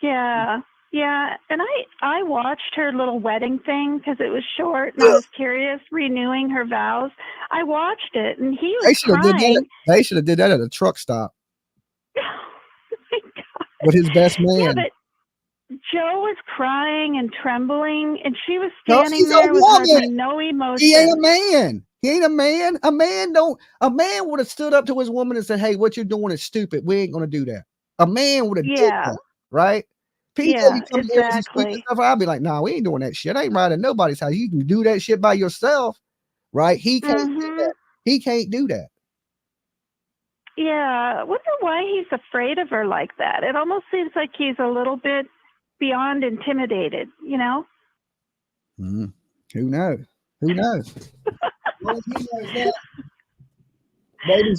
Yeah. Yeah, and I watched her little wedding thing because it was short, and I was curious, renewing her vows. I watched it, and he was crying. They should have did that at a truck stop Oh my God. with his best Yeah, man. but Joe was crying and trembling, and she was No, standing he's a there with hardly woman. no emotion. He ain't a man. He ain't a man. A man would have stood up to his woman and said, "Hey, what you're doing is stupid. We ain't gonna do that." A man would have did that, right? PJ Yeah, be coming here and speaking exactly. stuff. I'd be like, "Nah, we ain't doing that shit. I ain't riding nobody's house. You can do that shit by yourself, right?" He can't do that. He can't do that. Yeah, I wonder why he's afraid of her like that. It almost seems like he's a little bit beyond intimidated, you know? Who knows? Who knows? Well, he knows that.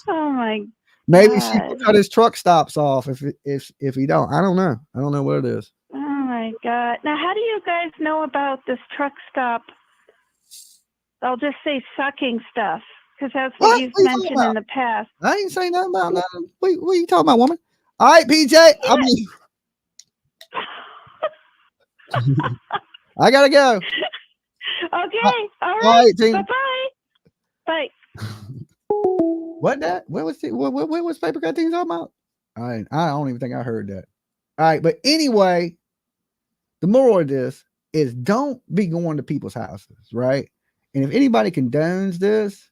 Oh my Maybe she God. will cut his truck stops off if he don't. I don't know. I don't know what it is. Oh my God. Now, how do you guys know about this truck stop? I'll just say sucking stuff because that's what you've mentioned in the past. I ain't saying nothing about nothing. What are you talking about, woman? All right, PJ. I mean, I gotta go. Okay. All right, right. Bye-bye. Bye. What that? What was paper cut thing talking about? I don't even think I heard that. All right, but anyway, the moral of this is don't be going to people's houses, right? And if anybody condones this,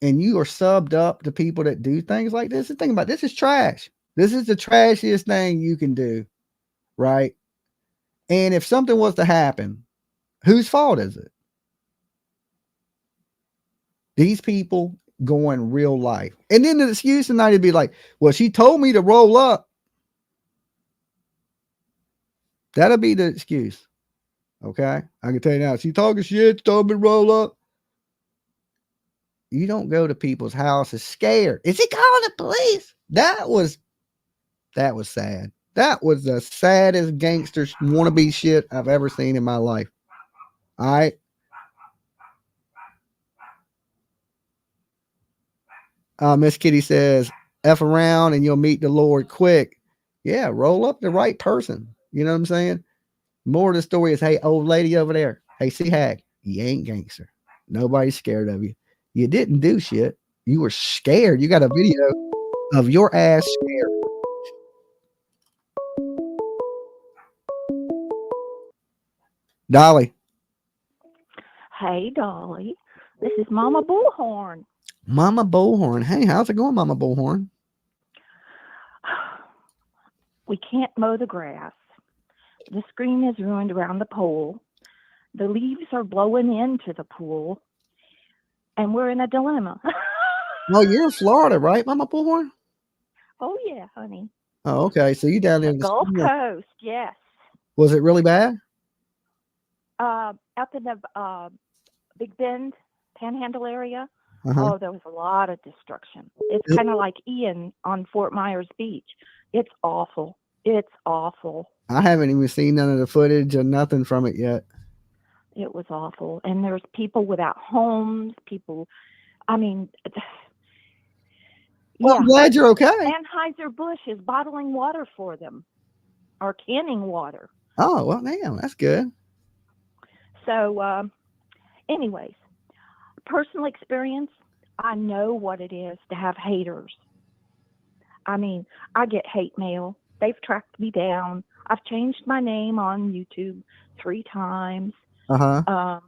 and you are subbed up to people that do things like this, and think about this is trash. This is the trashiest thing you can do, right? And if something was to happen, whose fault is it? These people going real life. And then the excuse tonight would be like, well, she told me to roll up. That'll be the excuse. Okay. I can tell you now, she talking shit, told me to roll up. You don't go to people's houses scared. Is he calling the police? That was sad. That was the saddest gangster wannabe shit I've ever seen in my life. All right. Miss Kitty says, F around and you'll meet the Lord quick. Yeah, roll up the right person. You know what I'm saying? More of the story is, hey, old lady over there. Hey, Sea-Hag, you ain't gangster. Nobody's scared of you. You didn't do shit. You were scared. You got a video of your ass scared. Dolly. Hey, Dolly. This is Mama Bullhorn. Mama Bullhorn. Hey, how's it going, Mama Bullhorn? We can't mow the grass. The screen is ruined around the pool. The leaves are blowing into the pool. And we're in a dilemma. No, you're in Florida, right, Mama Bullhorn? Oh, yeah, honey. Oh, okay. So you down there in the Gulf Coast, yes. Was it really bad? Up in the Big Bend, Panhandle area. Uh-huh. Oh, there was a lot of destruction. It's kind of like Ian on Fort Myers Beach. It's awful. It's awful. I haven't even seen none of the footage or nothing from it yet. It was awful. And there's people without homes, people, I mean, well, yeah. I'm glad you're okay. Anheuser-Busch is bottling water for them or canning water. Oh, well, damn, that's good. So, anyways, personal experience, I know what it is to have haters. I mean, I get hate mail. They've tracked me down. I've changed my name on YouTube 3 times. Uh-huh.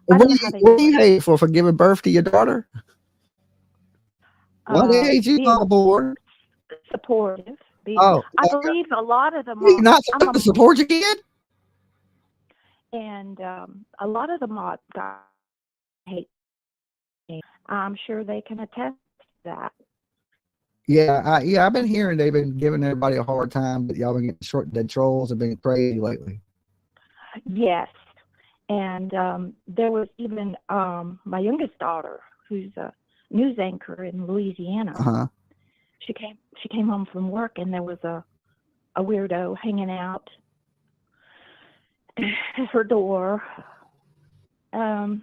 What do you hate for giving birth to your daughter? Why they hate you, Mama Bullhorn? Supportive. I believe a lot of them are not supposed to support your kid? And a lot of the mods got hate me. I'm sure they can attest to that. Yeah, I've been hearing they've been giving everybody a hard time, but y'all been getting short. The trolls have been crazy lately. Yes, and there was even my youngest daughter, who's a news anchor in Louisiana. Uh-huh. She came home from work, and there was a weirdo hanging out at her door. Too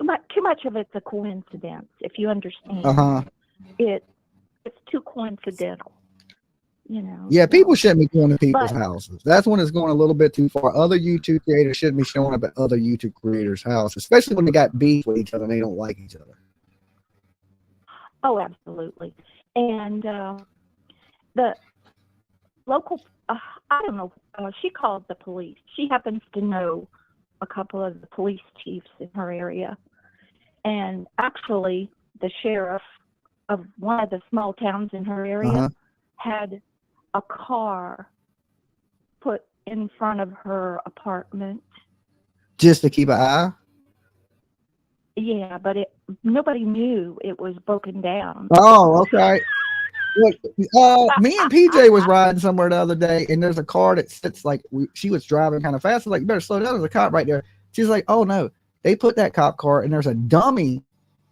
much of it's a coincidence, if you understand. Uh-huh. It's too coincidental. you know. Yeah, So. people shouldn't be going to people's But houses. That's when it's going a little bit too far. Other YouTube creators shouldn't be showing up at other YouTube creators' house, especially when they got beef with each other and they don't like each other. oh, absolutely. And the local, I don't know, she called the police. She happens to know a couple of the police chiefs in her area. And actually, the sheriff of one of the small towns in her area had a car put in front of her apartment. Just to keep an eye. Yeah, but nobody knew it was broken down. Oh, okay. Look, me and PJ was riding somewhere the other day, and there's a car that sits like she was driving kind of fast. I was like, you better slow down. There's a cop right there. She's like, oh no, they put that cop car, and there's a dummy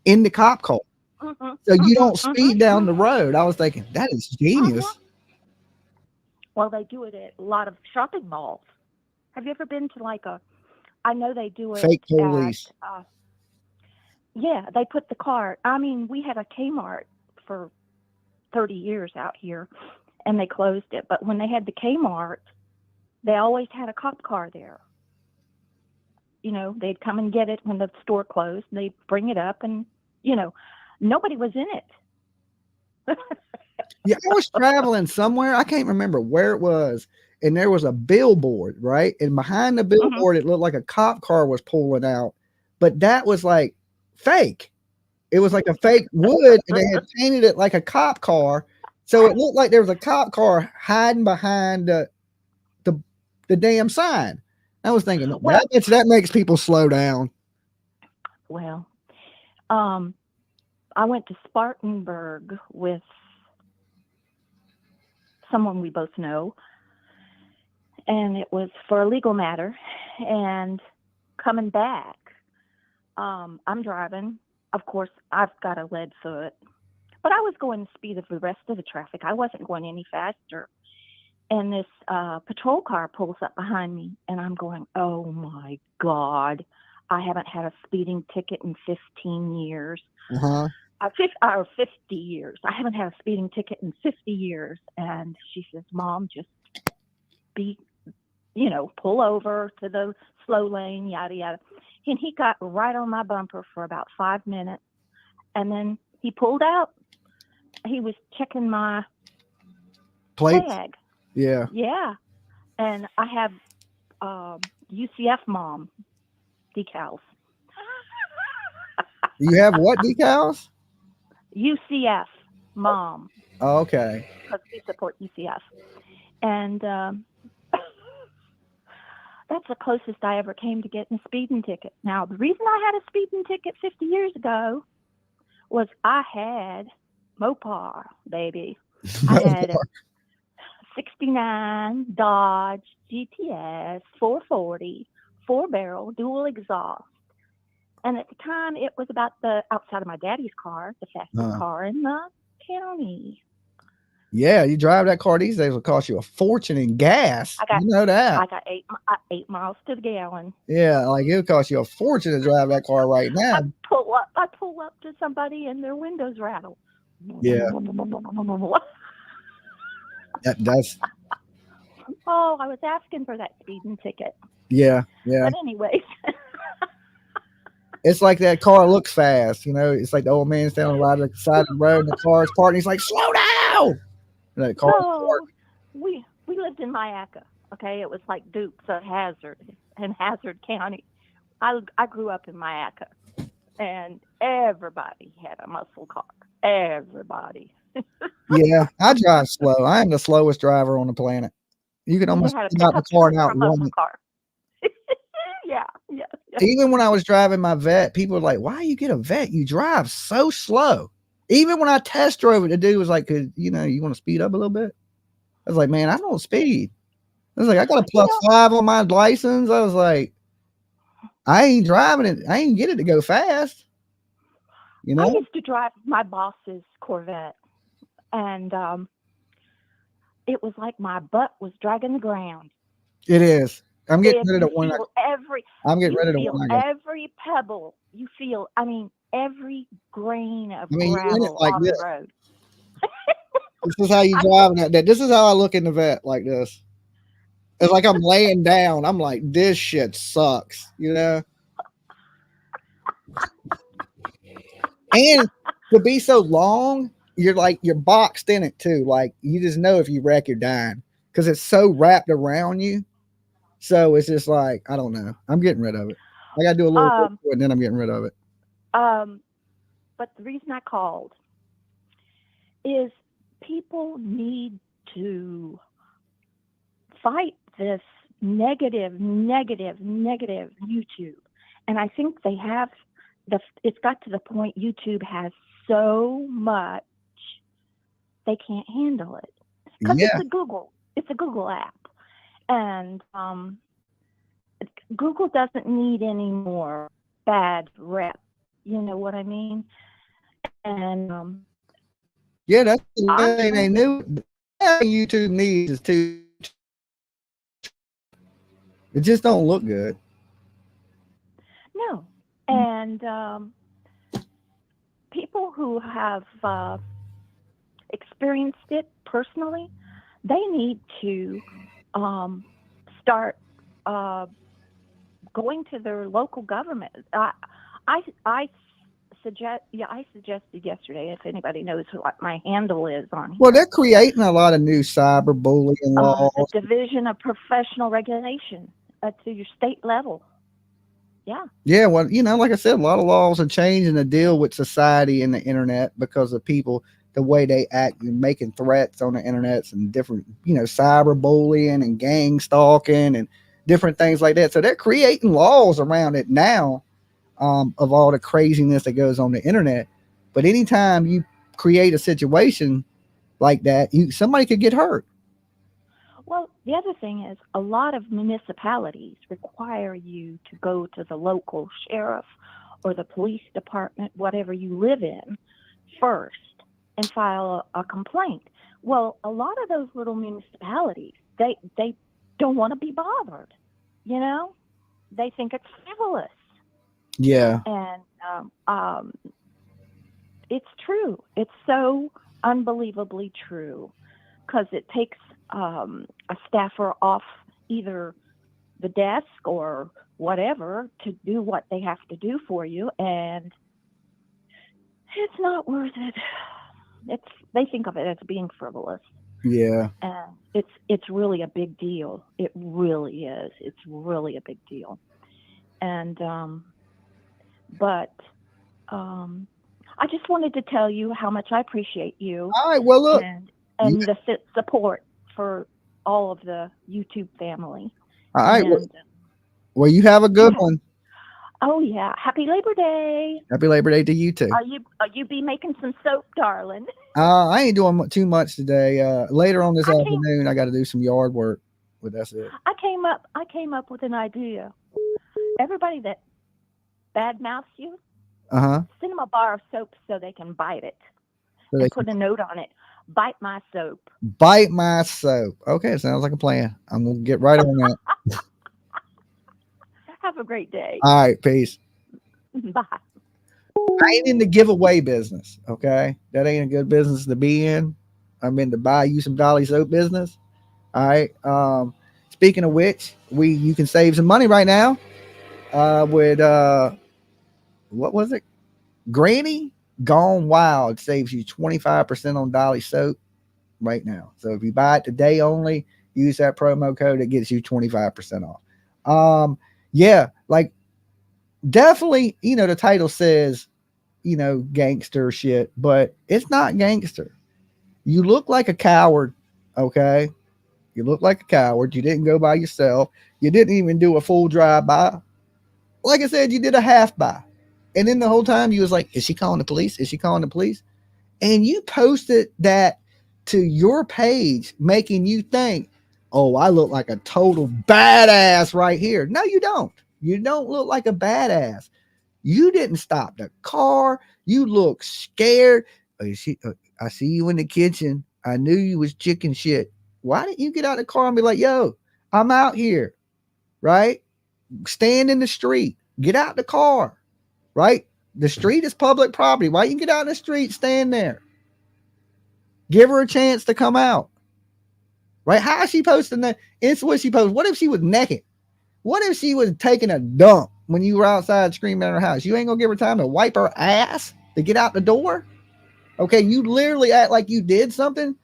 in the cop car, so you don't speed down the road. I was thinking that is genius. Well, they do it at a lot of shopping malls. Have you ever been to like a? I know they do it. Fake police. Yeah, they put the car. I mean, we had a Kmart for 30 years out here, and they closed it. But when they had the Kmart, they always had a cop car there. You know, they'd come and get it when the store closed. They'd bring it up, and, you know, nobody was in it. Yeah, I was traveling somewhere. I can't remember where it was. And there was a billboard, right? And behind the billboard, it looked like a cop car was pulling out. But that was like fake. It was like a fake wood, and they had painted it like a cop car. So it looked like there was a cop car hiding behind the damn sign. I was thinking, that makes people slow down. Well, I went to Spartanburg with someone we both know, and it was for a legal matter. And coming back, I'm driving. Of course, I've got a lead foot, but I was going the speed of the rest of the traffic. I wasn't going any faster. And this patrol car pulls up behind me, and I'm going, oh my God, I haven't had a speeding ticket in 15 years. 50 years. I haven't had a speeding ticket in 50 years. And she says, Mom, just pull over to the slow lane, yada, yada. And he got right on my bumper for about 5 minutes. And then he pulled out. He was checking my flag. Yeah. Yeah. And I have UCF Mom decals. You have what decals? UCF Mom. Oh, okay. Because we support UCF. And that's the closest I ever came to getting a speeding ticket. Now, the reason I had a speeding ticket 50 years ago was I had Mopar, baby. I had a 69 Dodge GTS 440, 4-barrel, dual exhaust. And at the time, it was about outside of my daddy's car, the fastest car in the county. Yeah, you drive that car these days will cost you a fortune in gas. You know that. I got 8 miles to the gallon. Yeah, like it'll cost you a fortune to drive that car right now. I pull up to somebody and their windows rattle. Yeah. That's. Oh, I was asking for that speeding ticket. Yeah. But anyways. It's like that car looks fast, It's like the old man standing on the side of the road and the car's parked and he's like, slow down. And that car's parked. We lived in Mayaca, okay? It was like Dukes of Hazzard in Hazard County. I grew up in Mayaca, and everybody had a muscle car. Everybody. Yeah, I drive slow. I am the slowest driver on the planet. You can almost get out the car and outrun it. Yeah. Even when I was driving my vet, people were like, why you get a vet? You drive so slow. Even when I test drove it, the dude was like, you want to speed up a little bit? I was like, man, I don't speed. I was like, I got a +5 on my license. I was like, I ain't driving it. I ain't get it to go fast. I used to drive my boss's Corvette, and it was like my butt was dragging the ground. It is. I'm getting rid of the one. I'm getting rid of the one. Every pebble you feel. I mean, every grain of gravel on the road. This is how you driving at that. This is how I look in the vet like this. It's like I'm laying down. I'm like, this shit sucks, you know? And to be so long, you're boxed in it too. Like you just know if you wreck, you're dying because it's so wrapped around you. So it's just like, I don't know. I'm getting rid of it. I got to do a little bit and then I'm getting rid of it. But the reason I called is people need to fight this negative YouTube. And I think they have it's got to the point YouTube has so much they can't handle it. Because Yeah. it's a Google app. And Google doesn't need any more bad rep. You know what I mean? And yeah, that's the thing they knew. YouTube needs is too. It just don't look good. No, and people who have experienced it personally, they need to start going to their local government. I suggested yesterday, if anybody knows what my handle is on here. Well, they're creating a lot of new cyberbullying laws. The Division of Professional Regulation to your state level. Yeah. Yeah, well, like I said, a lot of laws are changing to deal with society and the internet because of people, the way they act and making threats on the internet and different, cyberbullying and gang stalking and different things like that. So they're creating laws around it now. Of all the craziness that goes on the internet. But anytime you create a situation like that, somebody could get hurt. Well, the other thing is a lot of municipalities require you to go to the local sheriff or the police department, whatever you live in, first and file a complaint. Well, a lot of those little municipalities, they don't want to be bothered. They think it's frivolous. Yeah. And it's true. It's so unbelievably true because it takes a staffer off either the desk or whatever to do what they have to do for you, and it's not worth it. They think of it as being frivolous. Yeah. And it's really a big deal. It really is. It's really a big deal. And But I just wanted to tell you how much I appreciate you. All right. Well, look. And the support for all of the YouTube family. All right. Well, you have a good one. Oh, yeah. Happy Labor Day. Happy Labor Day to you too. Are you be making some soap, darling? I ain't doing too much today. Later on this afternoon, I got to do some yard work. But that's it. I came up with an idea. Everybody that bad mouths you, send them a bar of soap so they can bite it. So and put a note on it. Bite my soap. Bite my soap. Okay, sounds like a plan. I'm gonna get right on that. Have a great day. All right, peace. Bye. I ain't in the giveaway business. Okay, that ain't a good business to be in. I'm in the buy you some Dolly soap business. All right. Speaking of which, you can save some money right now. With what was it? Granny Gone Wild saves you 25% on Dolly soap right now. So if you buy it today only, use that promo code, it gets you 25% off. Yeah, like definitely, the title says, gangster shit, but it's not gangster. You look like a coward, okay? You look like a coward. You didn't go by yourself. You didn't even do a full drive-by. Like I said, you did a half by. And then the whole time you was like, is she calling the police? Is she calling the police? And you posted that to your page, making you think, oh, I look like a total badass right here. No, you don't. You don't look like a badass. You didn't stop the car. You look scared. I see you in the kitchen. I knew you was chicken shit. Why didn't you get out of the car and be like, yo, I'm out here, right? Stand in the street. Get out the car, right? The street is public property. Why you get out in the street, stand there? Give her a chance to come out. Right? How is she posting that? It's what she posted. What if she was naked? What if she was taking a dump when you were outside screaming at her house? You ain't gonna give her time to wipe her ass to get out the door? Okay, you literally act like you did something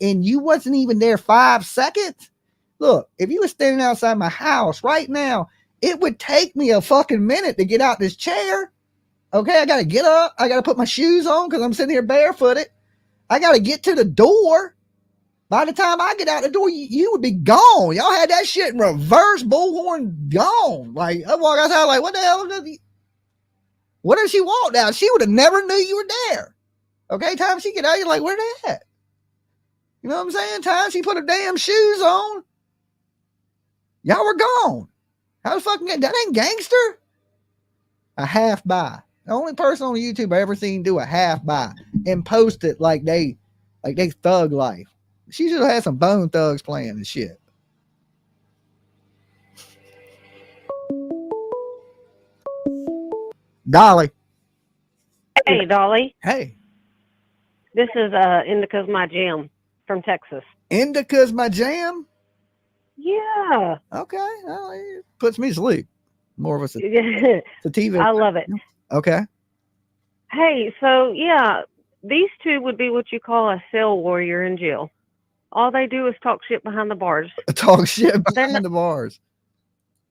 and you wasn't even there 5 seconds. Look, if you were standing outside my house right now, it would take me a fucking minute to get out this chair. Okay, I gotta get up. I gotta put my shoes on because I'm sitting here barefooted. I gotta get to the door. By the time I get out the door, you would be gone. Y'all had that shit in reverse, bullhorn gone. Like, I walk outside like, what the hell? What if she walked out? She would have never knew you were there. Okay, time she get out, you're like, where they at? You know what I'm saying? Time she put her damn shoes on, y'all were gone. How the fuck, that ain't gangster? A half by. The only person on YouTube I ever seen do a half by and post it like they thug life. She should have had some Bone Thugs playing and shit. Dolly. Hey, Dolly. Hey. This is Indica's My Jam from Texas. Indica's My Jam? Yeah. Okay. Well, it puts me to sleep. More of a sativa. I love it. Okay. Hey, so yeah, these two would be what you call a cell warrior in jail. All they do is talk shit behind the bars. Talk shit behind the bars.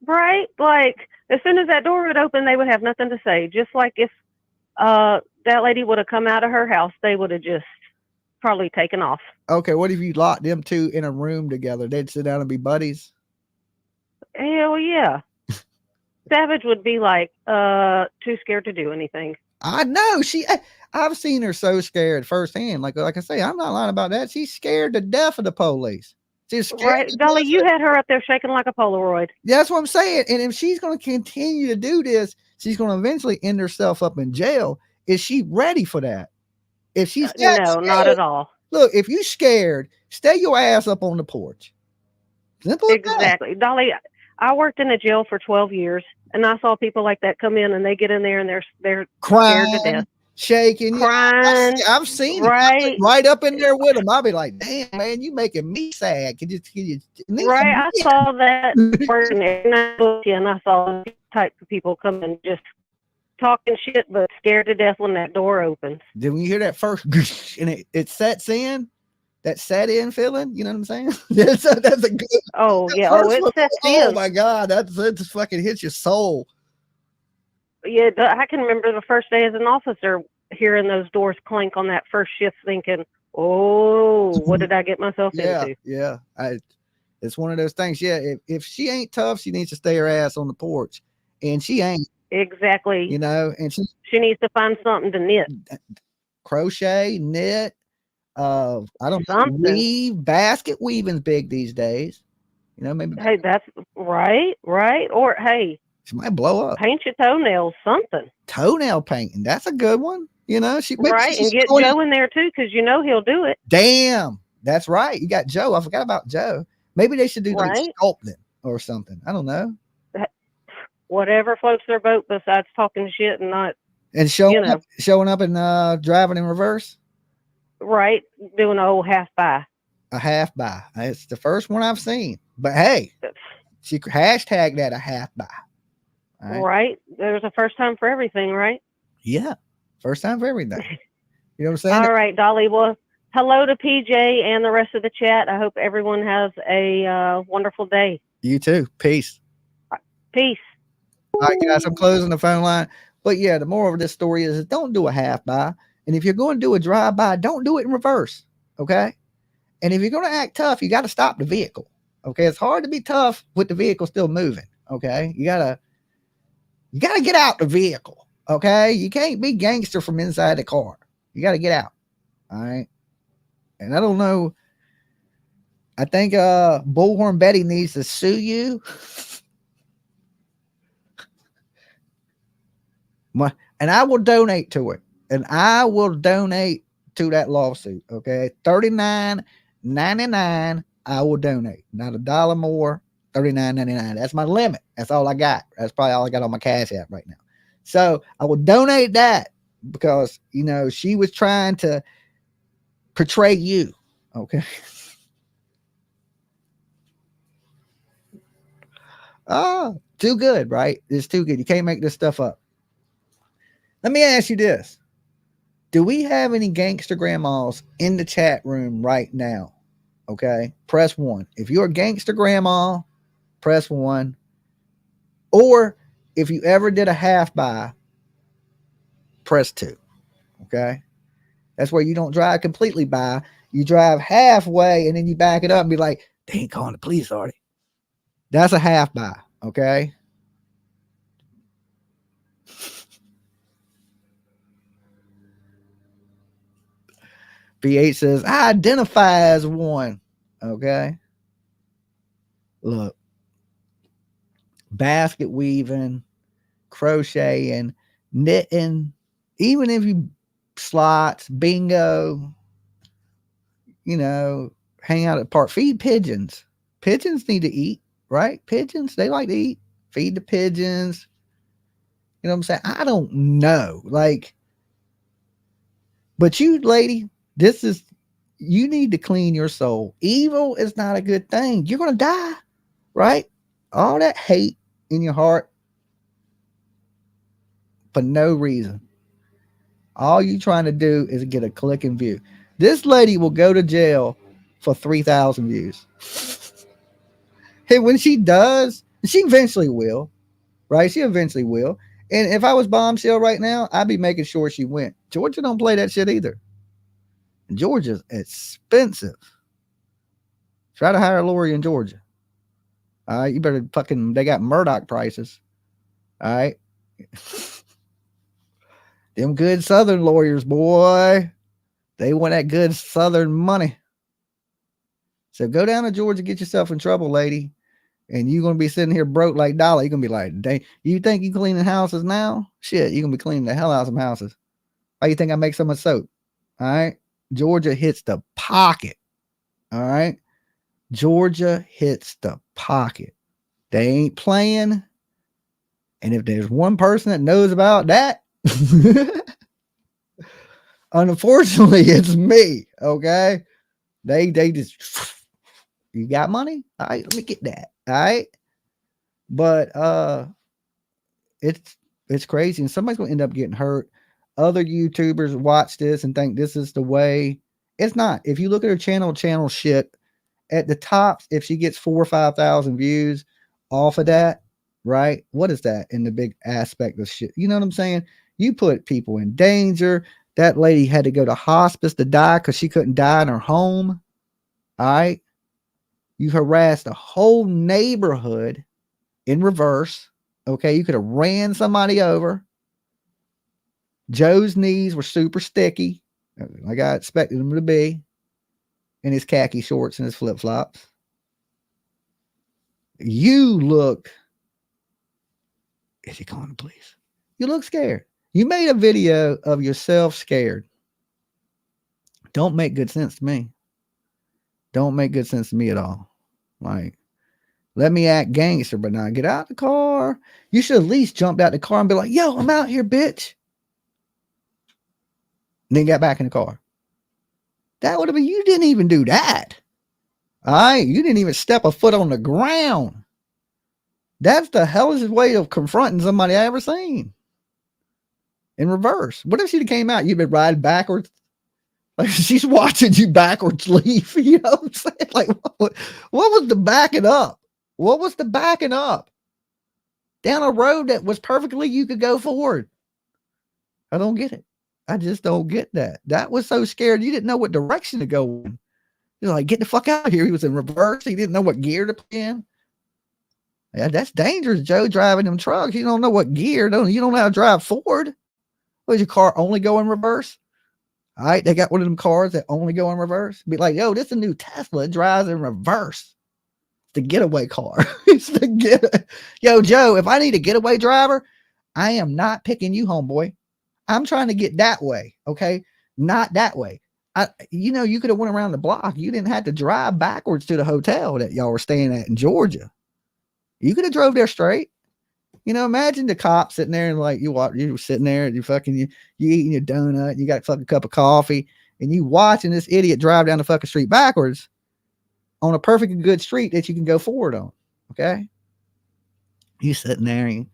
Right? Like, as soon as that door would open, they would have nothing to say. Just like if that lady would have come out of her house, they would have just probably taken off. Okay, what if you locked them two in a room together? They'd sit down and be buddies? Hell yeah. Savage would be like, too scared to do anything. I know. I've seen her so scared firsthand. Like I say, I'm not lying about that. She's scared to death of the police. She's scared. Right, Dolly, you had her up there shaking like a Polaroid. That's what I'm saying. And if she's going to continue to do this, she's going to eventually end herself up in jail. Is she ready for that? If she's no, scared, not at all. Look, if you're scared, stay your ass up on the porch. Simple as exactly. That. Dolly, I worked in a jail for 12 years, and I saw people like that come in, and they get in there, and they're crying, scared to death. Shaking, crying. I've seen right, it. Right up in there with them. I'll be like, "Damn, man, you making me sad." Can you right, I saw that working there, and I saw type of people come and just talking shit, but scared to death when that door opens. Then when you hear that first, and it sets in, that set in feeling, you know what I'm saying? that's a good. Oh yeah, it sets in. Oh my god, that fucking hits your soul. Yeah, I can remember the first day as an officer hearing those doors clink on that first shift, thinking, "Oh, what did I get myself into?" Yeah, it's one of those things. Yeah, if she ain't tough, she needs to stay her ass on the porch, and she ain't. Exactly. You know, and she needs to find something to knit, crochet, knit. I don't know, weave, basket weaving's big these days. You know, maybe. Hey, that's right. Or hey. She might blow up. Paint your toenails, something. Toenail painting. That's a good one. You know, right. And get Joe in there too, because you know he'll do it. Damn. That's right. You got Joe. I forgot about Joe. Maybe they should do like sculpting or something. I don't know. Whatever floats their boat besides talking shit and not. And showing up and driving in reverse. Right. Doing an old half by. A half by. It's the first one I've seen. But hey, she hashtag that a half by. Right. There's a first time for everything, right? Yeah. First time for everything. You know what I'm saying? All right, Dolly. Well, hello to PJ and the rest of the chat. I hope everyone has a wonderful day. You too. Peace. Peace. All right, guys. I'm closing the phone line. But yeah, the moral of this story is don't do a half by. And if you're going to do a drive by, don't do it in reverse. Okay. And if you're going to act tough, you got to stop the vehicle. Okay. It's hard to be tough with the vehicle still moving. Okay. You got to get out the vehicle. Okay. You can't be gangster from inside the car. You got to get out. All right. And I don't know. I think Bullhorn Betty needs to sue you. And I will donate to it. And I will donate to that lawsuit. Okay. $39.99. I will donate. Not $1 more. $39.99. That's my limit. That's all I got. That's probably all I got on my Cash App right now. So I will donate that because, you know, she was trying to portray you. Okay. Oh, too good, right? It's too good. You can't make this stuff up. Let me ask you this. Do we have any gangster grandmas in the chat room right now? Okay. Press 1. If you're a gangster grandma, press 1. Or if you ever did a half buy, press 2. Okay. That's where you don't drive completely by. You drive halfway and then you back it up and be like, they ain't calling the police, are they? That's a half buy. Okay. B8 says, I identify as one. Okay. Look, basket weaving, crocheting, knitting, even if you slots, bingo, you know, hang out at the park, feed pigeons. Pigeons need to eat, right? Pigeons, they like to eat. Feed the pigeons. You know what I'm saying? I don't know. Like, but you, lady, you need to clean your soul. Evil is not a good thing. You're going to die, right? All that hate in your heart for no reason. All you trying to do is get a click and view. This lady will go to jail for 3,000 views. Hey, when she does, she eventually will, right? She eventually will. And if I was Bombshell right now, I'd be making sure she went. Georgia don't play that shit either. Georgia's expensive. Try to hire a lawyer in Georgia. All right, you better they got Murdoch prices. All right. Them good Southern lawyers, boy. They want that good Southern money. So go down to Georgia, get yourself in trouble, lady. And you're going to be sitting here broke like Dolly. You're going to be like, dang, you think you cleaning houses now? Shit, you're going to be cleaning the hell out of some houses. Why you think I make so much soap? All right. Georgia hits the pocket. All right. Georgia hits the pocket. They ain't playing. And if there's one person that knows about that, unfortunately, it's me. Okay. They just, you got money? All right, let me get that. All right. But it's crazy. And somebody's gonna end up getting hurt. Other YouTubers watch this and think this is the way. It's not. If you look at her channel shit at the top, if she gets 4,000 or 5,000 views off of that, right? What is that in the big aspect of shit? You know what I'm saying? You put people in danger. That lady had to go to hospice to die because she couldn't die in her home. All right. You harassed a whole neighborhood in reverse. Okay. You could have ran somebody over. Joe's knees were super sticky, like I expected them to be, in his khaki shorts and his flip flops. You look, is he calling the police? You look scared. You made a video of yourself scared. Don't make good sense to me. Don't make good sense to me at all. Like, let me act gangster, but now get out the car. You should at least jump out the car and be like, yo, I'm out here, bitch. And then got back in the car. That would have been, you didn't even do that. All right. You didn't even step a foot on the ground. That's the hellest way of confronting somebody I ever seen. In reverse. What if she came out? You've been riding backwards. Like she's watching you backwards leave. You know what I'm saying? Like, what was the backing up? What was the backing up? Down a road that was perfectly, you could go forward. I don't get it. I just don't get that. That was so scared. You didn't know what direction to go in. You're like, get the fuck out of here. He was in reverse. He didn't know what gear to put in. Yeah, that's dangerous, Joe, driving them trucks. You don't know what gear. You don't know how to drive Ford. Does your car only go in reverse? All right, they got one of them cars that only go in reverse. Be like, yo, this is a new Tesla. It drives in reverse. The getaway car. It's the Yo, Joe, if I need a getaway driver, I am not picking you, homeboy. I'm trying to get that way. Okay. Not that way. You could have went around the block. You didn't have to drive backwards to the hotel that y'all were staying at in Georgia. You could have drove there straight. Imagine the cop sitting there and like you were sitting there and you eating your donut, you got a fucking cup of coffee, and you watching this idiot drive down the fucking street backwards on a perfectly good street that you can go forward on. Okay. You sitting there and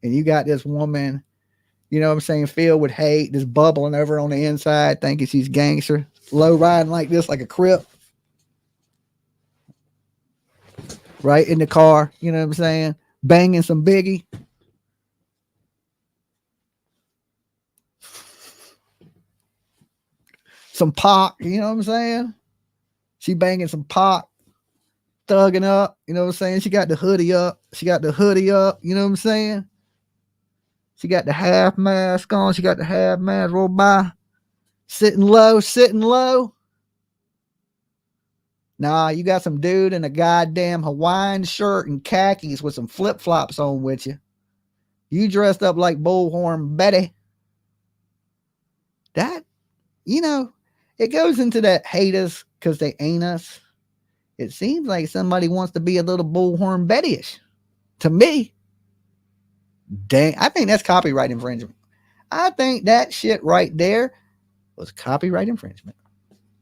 you got this woman, you know what I'm saying, filled with hate, just bubbling over on the inside, thinking she's gangster, low riding like this, like a Crip. Right in the car, you know what I'm saying? Banging some Biggie. Some Pac, you know what I'm saying? She banging some Pac, thugging up, you know what I'm saying? She got the hoodie up. You know what I'm saying? She got the half mask on. She got the half mask rolled by. Sitting low. Nah, you got some dude in a goddamn Hawaiian shirt and khakis with some flip-flops on with you. You dressed up like Bullhorn Betty. That, you know, it goes into that hate us because they ain't us. It seems like somebody wants to be a little Bullhorn Betty-ish. To me. Dang, I think that's copyright infringement. I think that shit right there was copyright infringement.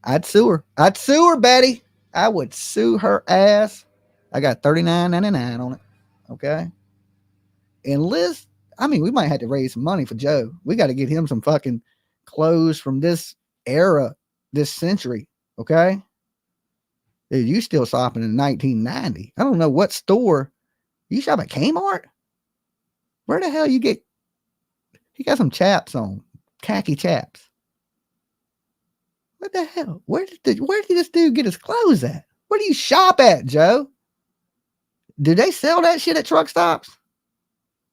I'd sue her, Betty. I would sue her ass. I got $39.99 on it. Okay. And Liz, I mean, we might have to raise some money for Joe. We got to get him some fucking clothes from this era, this century. Okay. Dude, you still shopping in 1990. I don't know what store. You shop at Kmart? Where the hell you get? He got some chaps on, khaki chaps. What the hell? Where did this dude get his clothes at? Where do you shop at, Joe? Do they sell that shit at truck stops?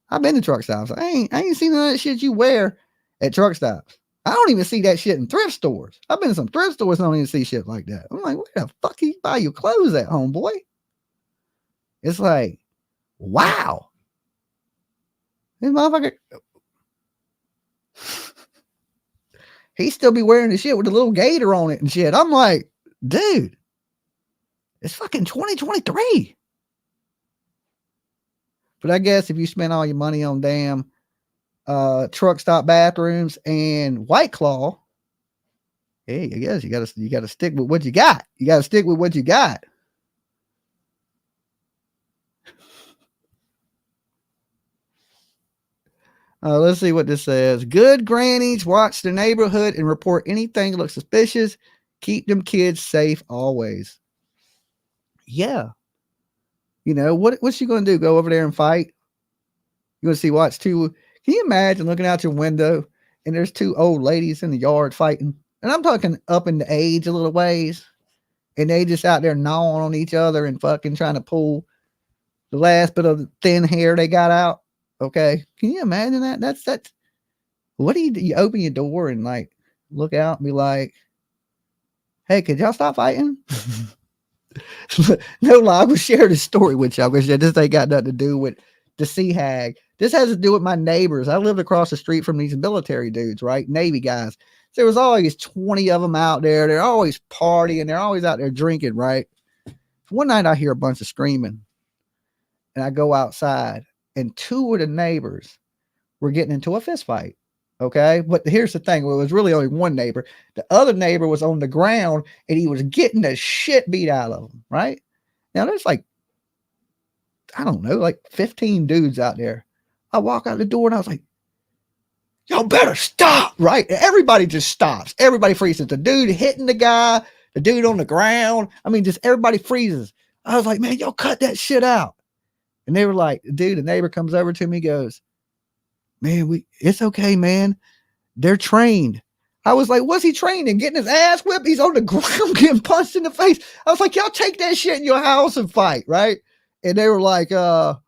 I've been to truck stops. I ain't seen none of that shit you wear at truck stops. I don't even see that shit in thrift stores. I've been to some thrift stores and I don't even see shit like that. I'm like, where the fuck you buy your clothes at, homeboy? It's like, wow. This motherfucker, he still be wearing the shit with a little gator on it and shit. I'm like, dude, it's fucking 2023. But I guess if you spend all your money on damn truck stop bathrooms and White Claw, hey, I guess you gotta stick with what you got. You gotta stick with what you got. Let's see what this says. Good grannies watch the neighborhood and report anything that looks suspicious. Keep them kids safe always. Yeah. You know, what's she going to do? Go over there and fight? You want to see watch two? Can you imagine looking out your window and there's two old ladies in the yard fighting? And I'm talking up in the age a little ways. And they just out there gnawing on each other and fucking trying to pull the last bit of thin hair they got out. Okay. Can you imagine that? That's what do? You open your door and like look out and be like, hey, could y'all stop fighting? No lie, I will share this story with y'all because this ain't got nothing to do with the Sea-Hag. This has to do with my neighbors. I lived across the street from these military dudes, right? Navy guys. There was always 20 of them out there. They're always partying. They're always out there drinking, right? One night I hear a bunch of screaming and I go outside and two of the neighbors were getting into a fist fight. Okay. But here's the thing. Well, it was really only one neighbor. The other neighbor was on the ground and he was getting the shit beat out of him. Right now, there's like, I don't know, like 15 dudes out there. I walk out the door and I was like, y'all better stop. Right. And everybody just stops. Everybody freezes. The dude hitting the guy, the dude on the ground. I mean, just everybody freezes. I was like, man, y'all cut that shit out. And they were like, dude, the neighbor comes over to me, goes, man, it's okay, man. They're trained. I was like, what's he trained in? Getting his ass whipped? He's on the ground getting punched in the face. I was like, y'all take that shit in your house and fight, right? And they were like, all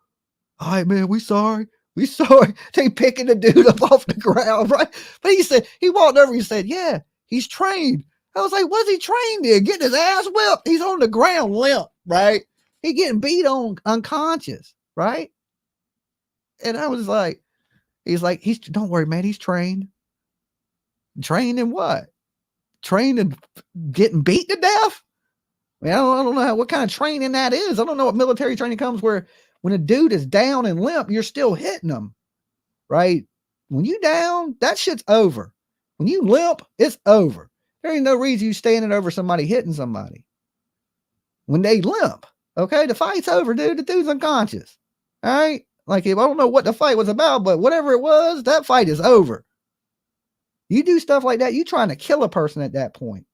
right, man, we sorry. We sorry. They picking the dude up off the ground, right? But he said, he walked over, he said, yeah, he's trained. I was like, what's he trained in? Getting his ass whipped. He's on the ground limp, right? He getting beat on unconscious, right? And I was like, he's like, don't worry, man, he's trained. Trained in what? Trained in getting beat to death? I mean, I don't know what kind of training that is. I don't know what military training comes where when a dude is down and limp, you're still hitting him, right? When you down, that shit's over. When you limp, it's over. There ain't no reason you standing over somebody hitting somebody when they limp. Okay, the fight's over, dude. The dude's unconscious. All right. Like, if I don't know what the fight was about, but whatever it was, that fight is over. You do stuff like that, you trying to kill a person at that point.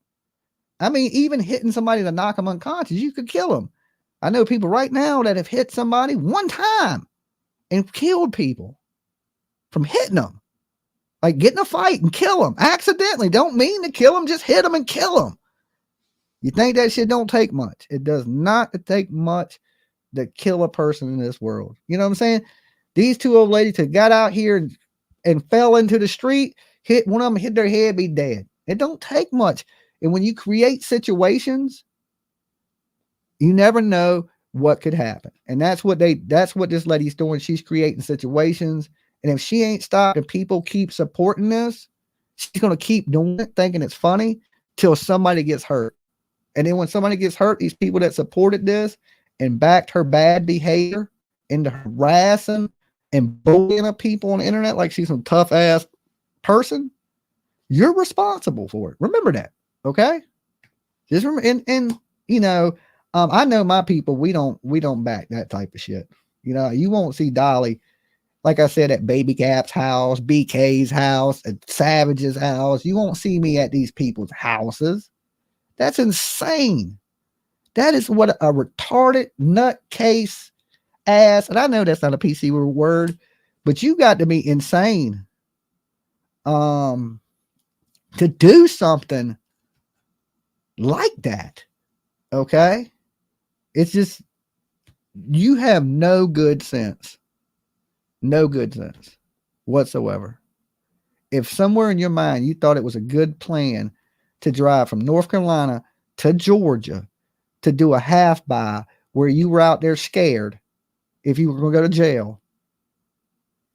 I mean, even hitting somebody to knock them unconscious, you could kill them. I know people right now that have hit somebody one time and killed people from hitting them. Like, get in a fight and kill them accidentally. Don't mean to kill them, just hit them and kill them. You think that shit don't take much? It does not take much to kill a person in this world. You know what I'm saying? These two old ladies that got out here and fell into the street, hit one of them, hit their head, be dead. It don't take much. And when you create situations, you never know what could happen. And that's what this lady's doing. She's creating situations. And if she ain't stopped and people keep supporting this, she's going to keep doing it, thinking it's funny till somebody gets hurt. And then when somebody gets hurt, these people that supported this and backed her bad behavior into harassing and bullying up people on the internet like she's some tough ass person, you're responsible for it. Remember that. Okay. Just remember, and you know, I know my people, we don't back that type of shit. You know, you won't see Dolly, like I said, at Baby Cap's house, BK's house, at Savage's house. You won't see me at these people's houses. That's insane. That is what a retarded nutcase ass, and I know that's not a PC word, but you got to be insane to do something like that. Okay? It's just, you have no good sense. No good sense whatsoever. If somewhere in your mind you thought it was a good plan to drive from North Carolina to Georgia to do a half by where you were out there scared if you were going to go to jail,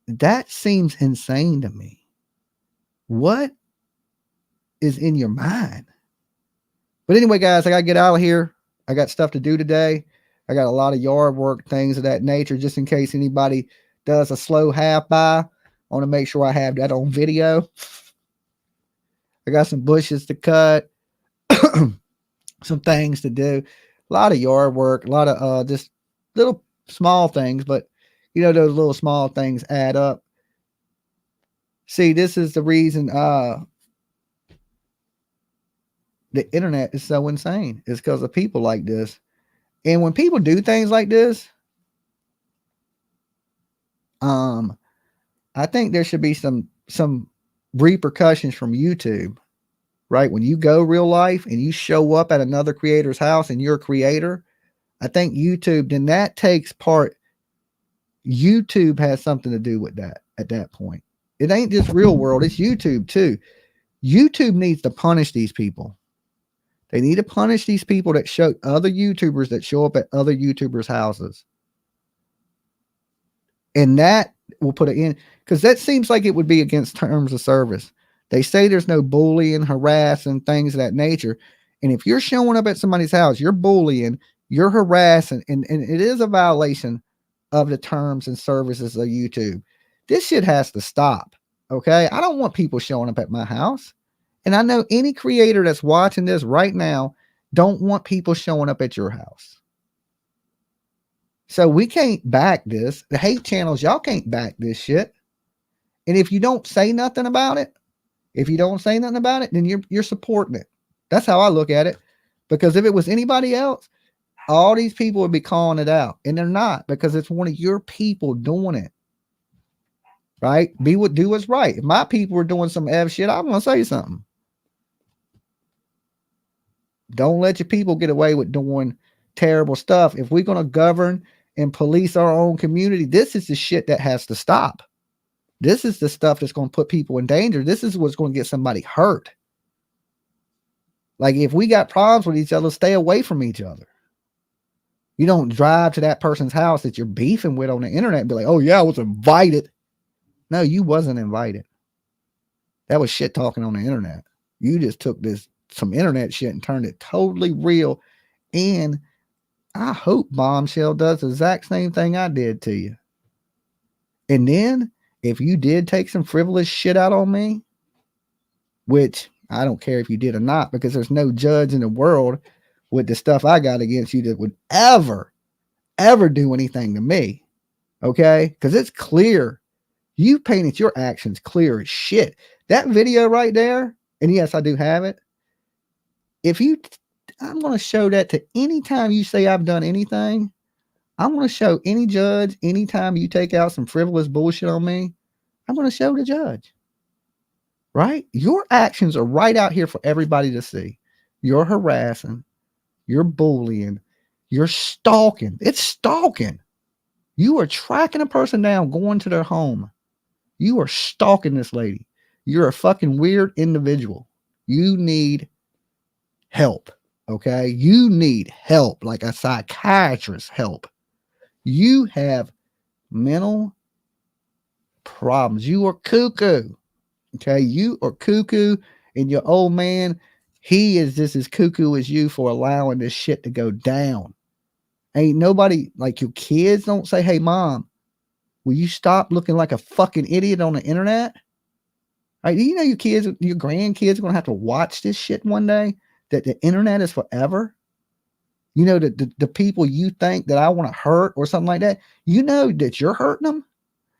that seems insane to me. What is in your mind? But anyway, guys, I got to get out of here. I got stuff to do today. I got a lot of yard work, things of that nature, just in case anybody does a slow half by. I want to make sure I have that on video. I got some bushes to cut, some things to do, a lot of yard work, a lot of just little small things, but you know, those little small things add up. See, this is the reason the internet is so insane. It's because of people like this. And when people do things like this, I think there should be some repercussions from YouTube, right? When you go real life and you show up at another creator's house and you're a creator, I think YouTube, then that takes part. YouTube has something to do with that at that point. It ain't just real world, it's YouTube too. YouTube needs to punish these people. They need to punish these people that show other YouTubers that show up at other YouTubers' houses. And that will put it in, because that seems like it would be against terms of service. They say there's no bullying, harassing, things of that nature. And if you're showing up at somebody's house, you're bullying, you're harassing, and it is a violation of the terms and services of YouTube. This shit has to stop. Okay. I don't want people showing up at my house. And I know any creator that's watching this right now don't want people showing up at your house. So we can't back this. The hate channels, y'all can't back this shit. And if you don't say nothing about it, then you're supporting it. That's how I look at it. Because if it was anybody else, all these people would be calling it out. And they're not, because it's one of your people doing it. Right? Do what's right. If my people were doing some F shit, I'm going to say something. Don't let your people get away with doing terrible stuff. If we're going to govern and police our own community, this is the shit that has to stop. This is the stuff that's going to put people in danger. This is what's going to get somebody hurt. Like, if we got problems with each other, stay away from each other. You don't drive to that person's house that you're beefing with on the internet and be like, oh yeah, I was invited. No, you wasn't invited. That was shit talking on the internet. You just took some internet shit and turned it totally real. And I hope Bombshell does the exact same thing I did to you. And then if you did take some frivolous shit out on me, which I don't care if you did or not, because there's no judge in the world with the stuff I got against you that would ever do anything to me. Okay? Because it's clear. You painted your actions clear as shit. That video right there, and yes, I do have it. If you, I'm going to show that to any time you say I've done anything. I'm going to show any judge, anytime you take out some frivolous bullshit on me, I'm going to show the judge. Right? Your actions are right out here for everybody to see. You're harassing, you're bullying, you're stalking. It's stalking. You are tracking a person down, going to their home. You are stalking this lady. You're a fucking weird individual. You need help. Okay? You need help, like a psychiatrist help. You have mental problems. You are cuckoo. Okay? You are cuckoo, and your old man, he is just as cuckoo as you for allowing this shit to go down. Ain't nobody, like your kids don't say, hey, mom, will you stop looking like a fucking idiot on the internet? Right, you know your kids, your grandkids are going to have to watch this shit one day, that the internet is forever. You know, the people you think that I want to hurt or something like that, you know that you're hurting them.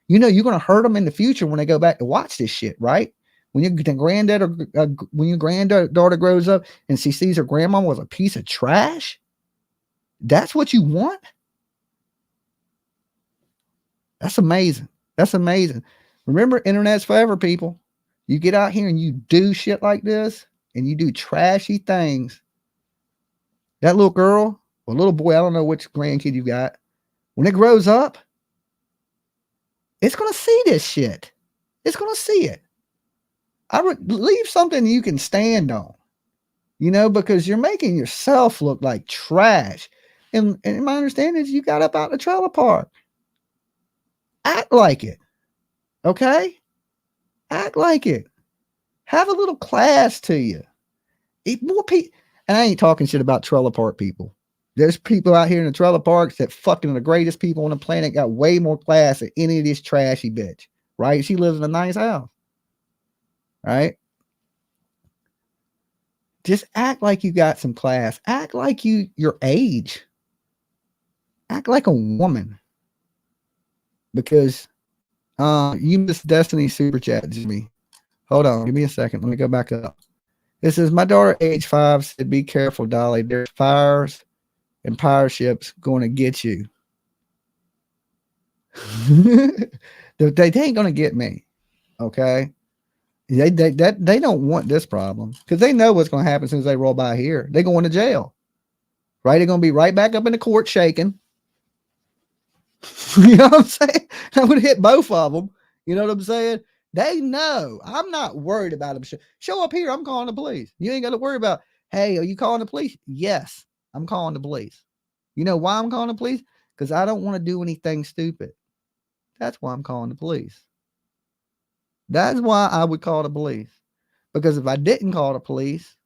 You know you're going to hurt them in the future when they go back to watch this shit, right? When your granddad or when your granddaughter grows up and she sees her grandma was a piece of trash, that's what you want? That's amazing. That's amazing. Remember, internet's forever, people. You get out here and you do shit like this and you do trashy things. That little girl or little boy, I don't know which grandkid you got, when it grows up, it's going to see this shit. It's going to see it. I would leave something you can stand on, you know, because you're making yourself look like trash. And my understanding is you got up out the trailer park. Act like it. Okay? Act like it. Have a little class to you. More people, and I ain't talking shit about trailer park people. There's people out here in the trailer parks that fucking the greatest people on the planet, got way more class than any of this trashy bitch. Right? She lives in a nice house. Right? Just act like you got some class. Act like your age. Act like a woman. Because you missed Destiny super chat, Jimmy. Hold on, give me a second. Let me go back up. It says, my daughter, age 5, said, be careful, Dolly. There's fires and pirate ships going to get you. they ain't going to get me. Okay? They don't want this problem because they know what's going to happen as soon as they roll by here. They're going to jail. Right? They're going to be right back up in the court shaking. You know what I'm saying? I'm going to hit both of them. You know what I'm saying? They know. I'm not worried about them. Show up here. I'm calling the police. You ain't got to worry about, hey, are you calling the police? Yes, I'm calling the police. You know why I'm calling the police? Because I don't want to do anything stupid. That's why I'm calling the police. That's why I would call the police. Because if I didn't call the police,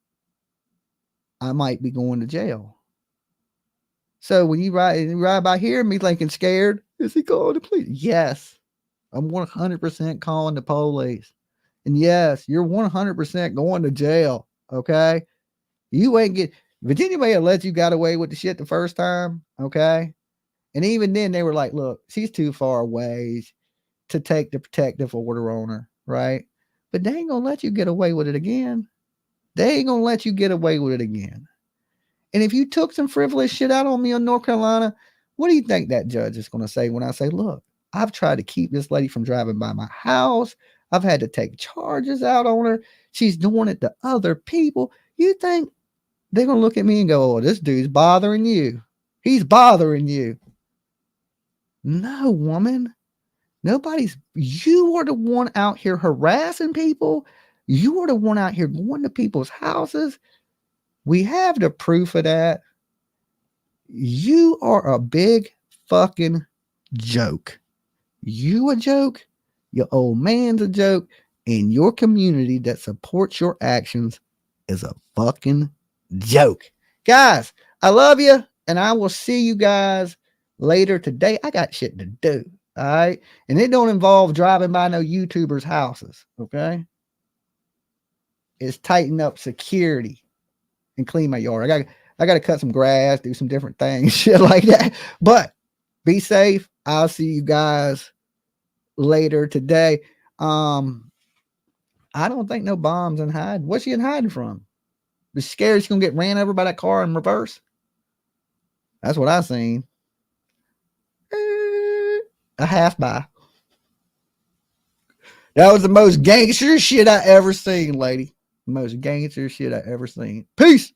I might be going to jail. So when you ride by here and me thinking scared, is he calling the police? Yes, I'm 100% calling the police. And yes, you're 100% going to jail. Okay. You ain't Virginia may have let you got away with the shit the first time. Okay. And even then they were like, look, she's too far away to take the protective order on her. Right. But they ain't going to let you get away with it again. They ain't going to let you get away with it again. And if you took some frivolous shit out on me in North Carolina, what do you think that judge is going to say when I say, look, I've tried to keep this lady from driving by my house. I've had to take charges out on her. She's doing it to other people. You think they're going to look at me and go, oh, this dude's bothering you. He's bothering you. No, woman. You are the one out here harassing people. You are the one out here going to people's houses. We have the proof of that. You are a big fucking joke. You a joke. Your old man's a joke. And your community that supports your actions is a fucking joke. Guys, I love you. And I will see you guys later today. I got shit to do. All right. And it don't involve driving by no YouTubers' houses. Okay. is tighten up security and clean my yard. I got to cut some grass, do some different things, shit like that. But be safe. I'll see you guys later today. I don't think no bombs in hiding. What's she in hiding from? The scared she's gonna get ran over by that car in reverse. That's what I seen. A half by. That was the most gangster shit I ever seen, lady. The most gangster shit I ever seen. Peace.